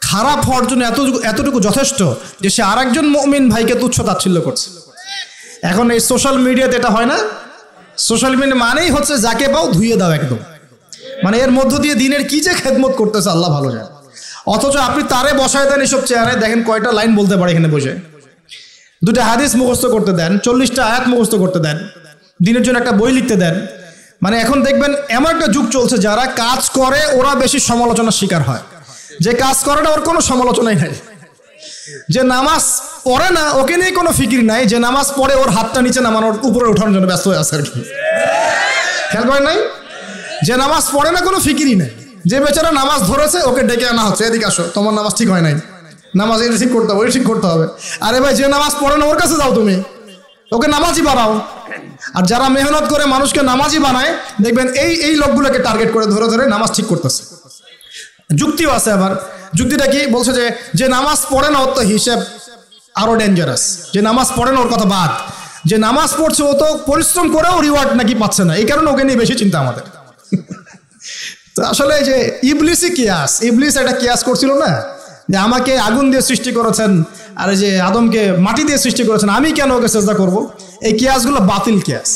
খারাপ হওয়ার জন্য এতটুকু যথেষ্ট যে সে আরেকজন মুমিন ভাইকে তুচ্ছ তাচ্ছিল্য করছে। এখন এই সোশ্যাল মিডিয়াতে এটা হয় না? সোশ্যাল মিডিয়া মানেই হচ্ছে যাকে পাও ধুয়ে দাও একদম, মানে এর মধ্য দিয়ে দিনের কি যে খেদমত করতেছে আল্লাহ ভালো জানে। অথচ আপনি তারে বসায় দেন এসব চেয়ারে, দেখেন কয়টা লাইন বলতে পারে এখানে বসে, দুটো হাদিস মুখস্থ করতে দেন, 40টা আয়াত মুখস্থ করতে দেন, দিনের জন্য একটা বই লিখতে দেন। মানে এখন দেখবেন এমন একটা যুগ চলছে, যারা কাজ করে ওরা বেশি সমালোচনার শিকার হয়। যে কাজ করে না ওর কোনো সমালোচনাই নাই। যে নামাজ পড়ে না ওকে নিয়ে কোনো ফিকির নাই, যে নামাজ পড়ে ওর হাতটা নিচে নামানোর উপরে ওঠানোর জন্য ব্যস্ত হয়ে আছে আর কি। খেয়াল করেন নাই? যে নামাজ পড়ে না কোনো ফিকিরই নেই, যে বেচারা নামাজ ধরেছে ওকে ডেকে আনা হচ্ছে, এদিকে আসো, তোমার নামাজ ঠিক হয় নাই, নামাজ এটা ঠিক করতে হবে, ওই ঠিক করতে হবে। আরে ভাই, যে নামাজ পড়ে না ওর কাছে যাও, তুমি ওকে নামাজই বানাও। আর যারা মেহনত করে মানুষকে নামাজই বানায়, দেখবেন এই লোকগুলোকে টার্গেট করে ধরে ধরে নামাজ ঠিক করতেছে। যুক্তিও আছে আবার। যুক্তিটা কি বলছে? যে নামাজ পড়ে না ওর তো হিসেব আরো ডেঞ্জারাস। যে নামাজ পড়ে না ওর কথা বাদ, যে নামাজ পড়ছে ও তো পরিশ্রম করেও রিওয়ার্ড নাকি পাচ্ছে না, এই কারণে ওকে নিয়ে বেশি চিন্তা আমাদের। তো আসলে যে ইবলিসই কিয়াস, ইবলিস একটা কিয়াস করছিল না, যে আমাকে আগুন দিয়ে সৃষ্টি করেছেন আর যে আদমকে মাটি দিয়ে সৃষ্টি করেছেন, আমি কেন ওকে সেজদা করব? এই কিয়াসগুলো বাতিল কিয়াস।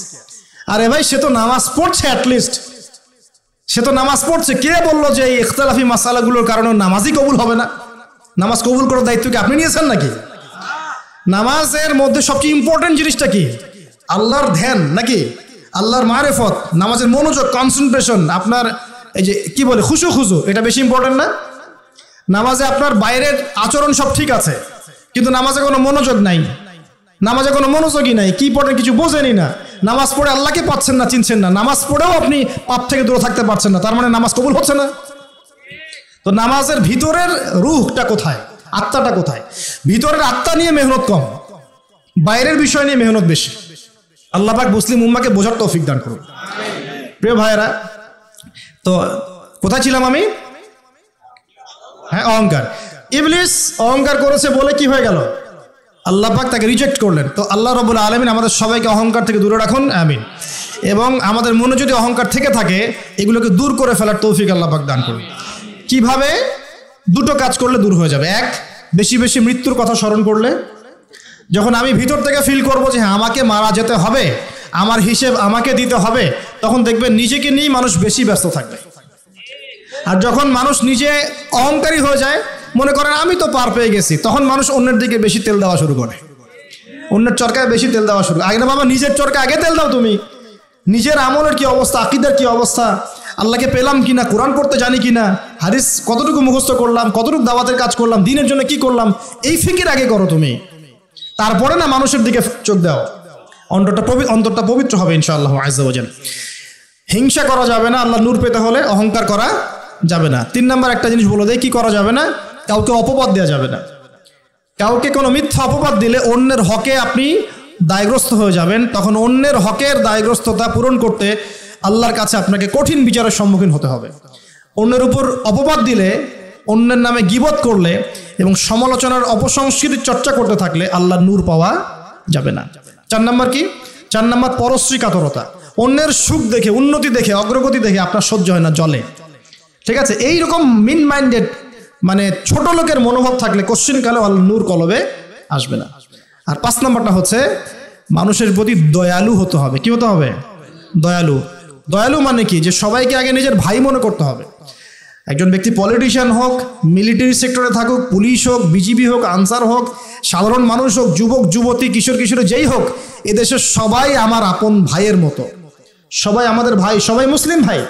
আরে ভাই, সে তো নামাজ পড়ছে, অ্যাটলিস্ট সে তো নামাজ পড়ছে। কে বললো যে এই ইখতিলাফি মাসালাগুলোর কারণে নামাজই কবুল হবে না? নামাজ কবুল করার দায়িত্ব কি আপনি নিয়েছেন নাকি? নামাজের মধ্যে সবচেয়ে ইম্পর্টেন্ট জিনিসটা কি? আল্লাহর ধ্যান নাকি আল্লাহর মারিফত, নামাজের মনোযোগ, কনসেন্ট্রেশন, আপনার এই যে কি বলে খুশু, এটা বেশি ইম্পর্টেন্ট না? নামাজে আপনার বাইরের আচরণ সব ঠিক আছে, কিন্তু নামাজে কোনো মনোযোগ নাই, নামাজে কোনো মনোযোগই নাই, কি পড়েন কিছু বোঝেনি না, নামাজ পড়ে আল্লাহকে পাচ্ছেন না, চিনছেন না, নামাজ পড়েও আপনি পাপ থেকে দূরে থাকতে পারছেন না, তার মানে নামাজ কবুল হচ্ছে না। তো নামাজের ভিতরের রুহটা কোথায়, আত্মাটা কোথায়? ভিতরের আত্মা নিয়ে মেহনত কম, বাইরের বিষয় নিয়ে মেহনত বেশি। আল্লাহ পাক মুসলিম উম্মাহকে বোঝার তৌফিক দান করুন। প্রিয় ভাইয়েরা, তো কোথায় ছিলাম আমি? হ্যাঁ, অহংকার। ইবলিস অহংকার করেছে বলে কি হয়ে গেল? আল্লাহ পাক তাকে রিজেক্ট করলেন। তো আল্লাহ রাব্বুল আলামিন আমাদের সবাইকে অহংকার থেকে দূরে রাখুন, আমিন। এবং আমাদের মনে যদি অহংকার থেকে থাকে, এগুলোকে দূর করে ফেলার তৌফিক আল্লাহ পাক দান করুন। কিভাবে? দুটো কাজ করলে দূর হয়ে যাবে। এক, বেশি বেশি মৃত্যুর কথা স্মরণ করলে। যখন আমি ভিতর থেকে ফিল করবো যে হ্যাঁ আমাকে মারা যেতে হবে, আমার হিসেব আমাকে দিতে হবে, তখন দেখবেন নিজেকে নিয়েই মানুষ বেশি ব্যস্ত থাকবে। আর যখন মানুষ নিজে অহংকারী হয়ে যায়, মনে করেন আমি তো পার পেয়ে গেছি, তখন মানুষ অন্যের দিকে বেশি তেল দেওয়া শুরু করে, অন্যের চরকায় বেশি তেল দেওয়া শুরু। আগে না বাবা, নিজের চরকা আগে তেল দাও। তুমি নিজের আমলের কি অবস্থা, আকীদার কি অবস্থা, আল্লাহকে পেলাম কিনা, কোরআন পড়তে জানি কিনা, হাদিস কতটুকু মুখস্থ করলাম, কতটুকু দাওয়াতের কাজ করলাম, দিনের জন্য কি করলাম, এই ফিকির আগে করো তুমি, তারপরে না মানুষের দিকে চোখ দাও। অন্তরটা পবিত্র হবে ইনশাআল্লাহ আযজা ওয়া জাল্লা। হিংসা করা যাবে না, আল্লাহ নূর পেতে হলে অহংকার করা যাবে না। 3 নাম্বার একটা জিনিস বলে দেয়, কি করা যাবে না? কাউকে অপবাদ দেওয়া যাবে না। কাউকে কোনো মিথ্যা অপবাদ দিলে অন্যের হকে আপনি দায়গ্রস্ত হয়ে যাবেন, তখন অন্যের হকের দায়গ্রস্ততা পূরণ করতে আল্লাহর কাছে আপনাকে কঠিন বিচারের সম্মুখীন হতে হবে। অন্যের উপর অপবাদ দিলে, অন্যের নামে গীবত করলে এবং সমালোচনার অপসংস্কৃতির চর্চা করতে থাকলে আল্লাহর নূর পাওয়া যাবে না। 4 নাম্বার কি? 4 নাম্বার পরশ্রী কাতরতা। অন্যের সুখ দেখে, উন্নতি দেখে, অগ্রগতি দেখে আপনার সহ্য হয় না, জলে। ঠিক আছে? এইরকম মিন মাইন্ডেড, মানে ছোট লোকের মনোভাব থাকলে কোশ্চিনকালে আল্লাহর নূর কলবে আসবে না। আর 5 নাম্বারটা হচ্ছে মানুষের প্রতি দয়ালু হতে হবে। কি হতে হবে? দয়ালু। দয়ালু মানে কি? যে সবাইকে আগে নিজের ভাই মনে করতে হবে। একজন ব্যক্তি পলিটিশিয়ান হোক, মিলিটারি সেক্টরে থাকুক, পুলিশ হোক, বিজিবি হোক, আনসার হোক, সাধারণ মানুষ হোক, যুবক যুবতী, কিশোর কিশোরী যেই হোক, এদেশের সবাই আমার আপন ভাইয়ের মতো, সবাই আমাদের ভাই, সবাই মুসলিম ভাই।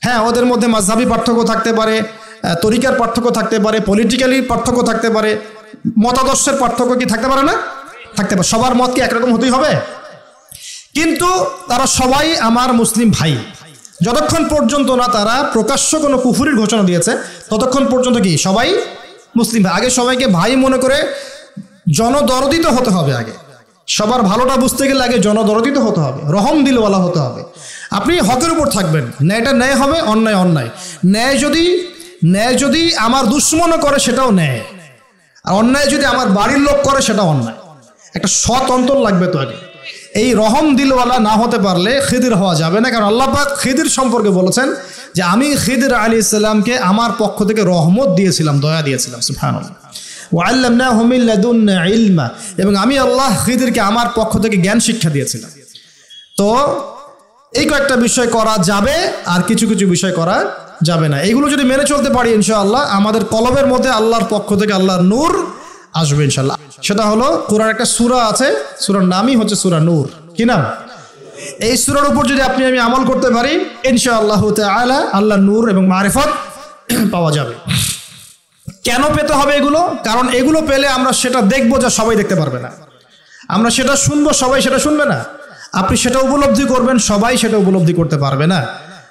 হ্যাঁ, ওদের মধ্যে মাযহাবী পার্থক্য থাকতে পারে, তরিকার পার্থক্য থাকতে পারে, পলিটিক্যালি পার্থক্য থাকতে পারে, মতাদর্শের পার্থক্য কি থাকতে পারে না? থাকতে পারে। সবার মত কি একরকম হতেই হবে? কিন্তু তারা সবাই আমার মুসলিম ভাই। যতক্ষণ পর্যন্ত না তারা প্রকাশ্য কোনো কুফরির ঘোষণা দিয়েছে, ততক্ষণ পর্যন্ত কি সবাই মুসলিম ভাই। আগে সবাইকে ভাই মনে করে জনদরদিত হতে হবে। আগে সবার ভালোটা বুঝতে গেলে আগে জনদরদিত হতে হবে, রহম দিলওয়ালা হতে হবে। আপনি হকের উপর থাকবেন, ন্যায়টা ন্যায় হবে, অন্যায় অন্যায়। ন্যায় যদি আমার দুশ্মনও করে সেটাও ন্যায়, আর অন্যায় যদি আমার বাড়ির লোক করে সেটাও অন্যায়। একটা সৎ অন্তর লাগবে তো আগে। এই রহম দিলওয়ালা না হতে পারলে খিদির হওয়া যাবে না। কারণ আল্লাহ পাক খিদির সম্পর্কে বলেছেন যে আমি খিদির আলাইহিস সালামকে আমার পক্ষ থেকে রহমত দিয়েছিলাম, দয়া দিয়েছিলাম। সুবহানাল্লাহ। ওয়া আল্লামনাহু মিন লাদুন্না ইলমা, এবং আমি আল্লাহ খিদিরকে আমার পক্ষ থেকে জ্ঞান শিক্ষা দিয়েছিলাম। তো এই কয়েকটা বিষয় করা যাবে, আর কিছু কিছু বিষয় করা যাবে না। এগুলো যদি মেনে চলতে পারি ইনশাআল্লাহ আমাদের কলবের মধ্যে আল্লাহর পক্ষ থেকে আল্লাহর নূর আসবে ইনশাআল্লাহ। সেটা হলো কোরআন একটা সূরা আছে, সূরার নামই হচ্ছে সূরা নূর। কি নাম? এই সূরার উপর যদি আপনি আমি আমল করতে পারি ইনশাআল্লাহ তাআলা আল্লাহর নূর এবং মারিফত পাওয়া যাবে। কেন পেতে হবে এগুলো? কারণ এগুলো পেলে আমরা সেটা দেখবো যা সবাই দেখতে পারবে না, আমরা সেটা শুনবো সবাই সেটা শুনবে না, আপনি সেটা উপলব্ধি করবেন সবাই সেটা উপলব্ধি করতে পারবে না।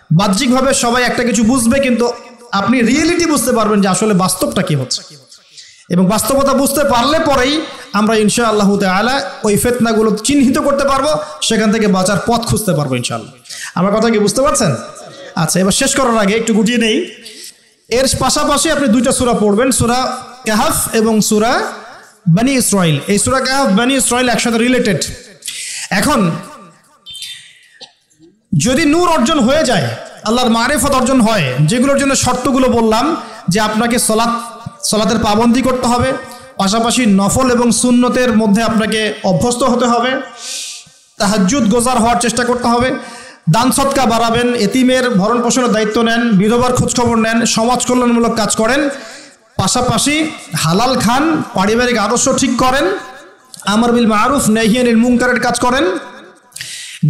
বাহ্যিকভাবে সবাই একটা কিছু বুঝবে, কিন্তু আপনি রিয়েলিটি বুঝতে পারবেন যে আসলে বাস্তবটা কি হচ্ছে, এবং বাস্তবতা বুঝতে পারলে পরেই আমরা ইনশাআল্লাহ তাআলা ওই ফিতনাগুলো চিহ্নিত করতে পারবো, সেখান থেকে বাঁচার পথ খুঁজতে পারবো ইনশাআল্লাহ। আমার কথা কি বুঝতে পারছেন? আচ্ছা, এবার শেষ করার আগে একটু গুটিয়ে নেই। এর পাশাপাশি আপনি দুইটা সূরা পড়বেন, সূরা কাহফ এবং সূরা বনী ইসরাইল। এই সূরা কাহফ, বনী ইসরাইল একসাথে রিলেটেড। এখন যদি নূর অর্জন হয়ে যায়, আল্লাহর মারিফত অর্জন হয়, যেগুলোর জন্য শর্তগুলো বললাম, যে আপনাকে সলাতের পাবন্দি করতে হবে, পাশাপাশি নফল এবং সুন্নতের মধ্যে আপনাকে অভ্যস্ত হতে হবে, তাহাজ্জুদ গোজার হওয়ার চেষ্টা করতে হবে, দান সদকা বাড়াবেন, এতিমের ভরণ পোষণের দায়িত্ব নেন, বিধবার খোঁজখবর নেন, সমাজ কল্যাণমূলক কাজ করেন, পাশাপাশি হালাল খান, পারিবারিক আদর্শ ঠিক করেন, আমর বিল মারুফ নাহি আনিল মুনকারের কাজ করেন,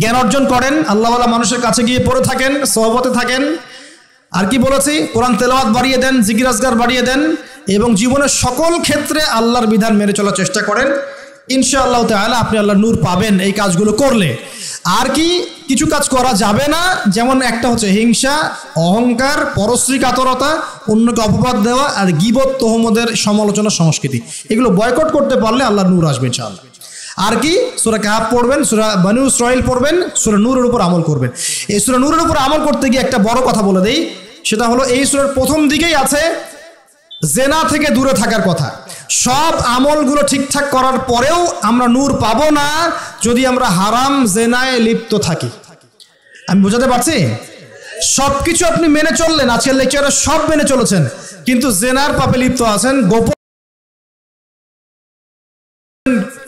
জ্ঞান অর্জন করেন, আল্লাহওয়ালা মানুষের কাছে গিয়ে পড়ে থাকেন, সোহবতে থাকেন। আর কি বলেছি? কোরআন তেলাওয়াত বাড়িয়ে দেন, জিকির আজকার বাড়িয়ে দেন, এবং জীবনের সকল ক্ষেত্রে আল্লাহর বিধান মেনে চলার চেষ্টা করেন। ইনশাআল্লাহ তাআলা আপনি আল্লাহর নূর পাবেন এই কাজগুলো করলে। আর কি কিছু কাজ করা যাবে না, যেমন একটা হচ্ছে হিংসা, অহংকার, পরশ্রী কাতরতা, অন্যকে অপবাদ দেওয়া, আর গীবত, তোহমদের সমালোচনা সংস্কৃতি, এগুলো বয়কট করতে পারলে আল্লাহর নূর আসবে ইনশাআল্লাহ। আর কি? সূরা কাহফ পড়বেন, সূরা বনী ইসরাইল পড়বেন, সূরা নূরের উপর আমল করবেন। এই সূরা নূরের উপর আমল করতে গিয়ে একটা বড় কথা বলে দেই, সেটা হলো এই সূরার প্রথম দিকেই আছে জেনা থেকে দূরে থাকার কথা। সব আমলগুলো ঠিকঠাক করার পরেও আমরা নূর পাবো না যদি আমরা হারাম জেনায় লিপ্ত থাকি। আমি বোঝাতে পারছি? সবকিছু আপনি মেনে চললেন, আজকের লেকচারে সব মেনে চলেছেন, কিন্তু জেনার পাপে লিপ্ত আছেন, গোপন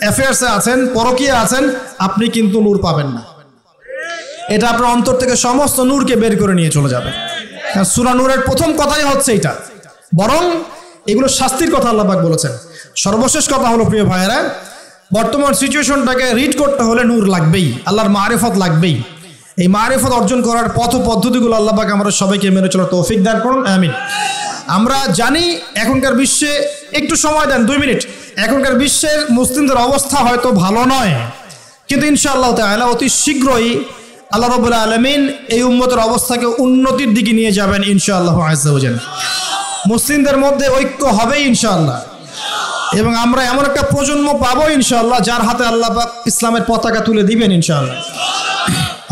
অ্যাফেয়ার্সে আছেন, পরকীয়া আছেন, আপনি কিন্তু নূর পাবেন না। এটা আপনার অন্তর থেকে সমস্ত নূরকে বের করে নিয়ে চলে যাবে। সূরা নূরের প্রথম কথাই হচ্ছে এটা। বরং এগুলো শাস্তির কথা আল্লাহ পাক বলেছেন। সর্বশেষ কথা হলো প্রিয় ভাইয়েরা, বর্তমান সিচুয়েশনটাকে রিড করতে হলে নূর লাগবেই, আল্লাহর মারিফত লাগবেই। এই মারিফত অর্জন করার পথ পদ্ধতিগুলো আল্লাহ পাক আমরা সবাইকে মেনে চলার তৌফিক দান করুন, আমিন। আমরা জানি এখনকার বিশ্বে, একটু সময় দেন 2 মিনিট, এখনকার বিশ্বের মুসলিমদের অবস্থা হয়তো ভালো নয়, কিন্তু ইনশাআল্লাহ তাআলা অতি শীঘ্রই আল্লাহ রাব্বুল আলামিন এই উম্মতের অবস্থাকে উন্নতির দিকে নিয়ে যাবেন ইনশাআল্লাহ আযজা ওয়া জাল। মুসলিমদের মধ্যে ঐক্য হবে ইনশাআল্লাহ, এবং আমরা এমন একটা প্রজন্ম পাবো ইনশাআল্লাহ যার হাতে আল্লাহ পাক ইসলামের পতাকা তুলে দিবেন ইনশাআল্লাহ।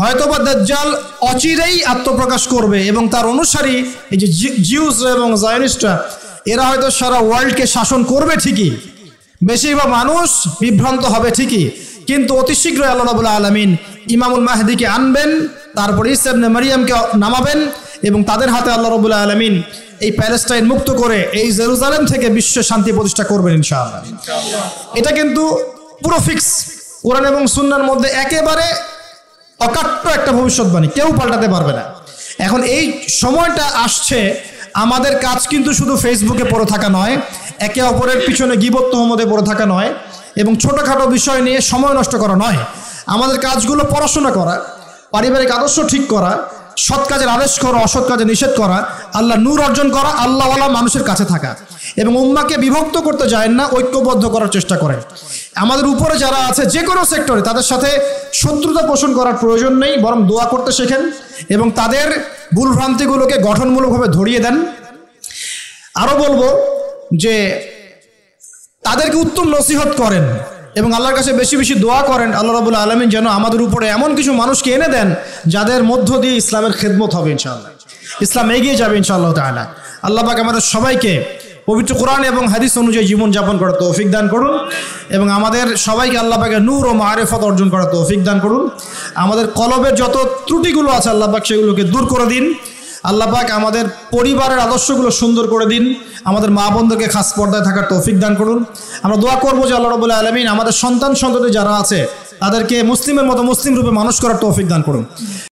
হয়তোবা দাজ্জাল অচিরেই আত্মপ্রকাশ করবে, এবং তার অনুসারী এই যে জিউস এবং জায়নিস্টরা, এরা হয়তো সারা ওয়ার্ল্ডকে শাসন করবে ঠিকই, বেশিরভাগ মানুষ বিভ্রান্ত হবে ঠিকই, কিন্তু অতি শীঘ্রই আল্লাহ রাব্বুল আলামিন ইমামুল মাহদিকে আনবেন, তারপর ঈসা ইবনে মারইয়ামকে নামাবেন, এবং তাদের হাতে আল্লাহ রাব্বুল আলামিন এই প্যালেস্টাইন মুক্ত করে এই জেরুজালেম থেকে বিশ্ব শান্তি প্রতিষ্ঠা করবেন ইনশাআল্লাহ। এটা কিন্তু পুরো ফিক্স, কোরআন এবং সুন্নাহর মধ্যে একেবারে অকাট্য একটা ভবিষ্যৎবাণী, কেউ পাল্টাতে পারবে না। এখন এই সময়টা আসছে, আমাদের কাজ কিন্তু শুধু ফেসবুকে পড়ে থাকা নয়, একে অপরের পিছনে গীবত তোহমতে পড়ে থাকা নয়, এবং ছোটোখাটো বিষয় নিয়ে সময় নষ্ট করা নয়। আমাদের কাজগুলো পড়াশোনা করা, পারিবারিক আদর্শ ঠিক করা, সৎ কাজের আদেশ করা, অসৎ কাজে নিষেধ করা, আল্লাহ নূর অর্জন করা, আল্লাহওয়ালা মানুষের কাছে থাকা, এবং উম্মাহকে বিভক্ত করতে যায় না, ঐক্যবদ্ধ করার চেষ্টা করেন। আমাদের উপরে যারা আছে যে কোনো সেক্টরে, তাদের সাথে শত্রুতা পোষণ করার প্রয়োজন নেই, বরং দোয়া করতে শেখেন এবং তাদের ভুলভ্রান্তিগুলোকে গঠনমূলকভাবে ধরিয়ে দেন। আরও বলবো যে তাদেরকে উত্তম নসিহত করেন এবং আল্লাহর কাছে বেশি বেশি দোয়া করেন, আল্লাহ রাব্বুল আলামিন যেন আমাদের উপরে এমন কিছু মানুষকে এনে দেন যাদের মধ্য দিয়ে ইসলামের খেদমত হবে ইনশাআল্লাহ, ইসলাম এগিয়ে যাবে ইনশাআল্লাহ তাআলা। আল্লাহ পাক আমাদের সবাইকে পবিত্র কোরআন এবং হাদিস অনুযায়ী জীবনযাপন করার তৌফিক দান করুন, এবং আমাদের সবাইকে আল্লাহ পাকের নূর ও মারিফত অর্জন করার তৌফিক দান করুন। আমাদের কলবের যত ত্রুটিগুলো আছে আল্লাহ পাক সেগুলোকে দূর করে দিন। আল্লাহ পাক আমাদের পরিবারের আদর্শগুলো সুন্দর করে দিন, আমাদের মা বোনদেরকে খাস পর্দায় থাকার তৌফিক দান করুন। আমরা দোয়া করবো যে আল্লাহ রাব্বুল আলামিন আমাদের সন্তান সন্ততি যারা আছে তাদেরকে মুসলিমের মতো মুসলিম রূপে মানুষ করার তৌফিক দান করুন।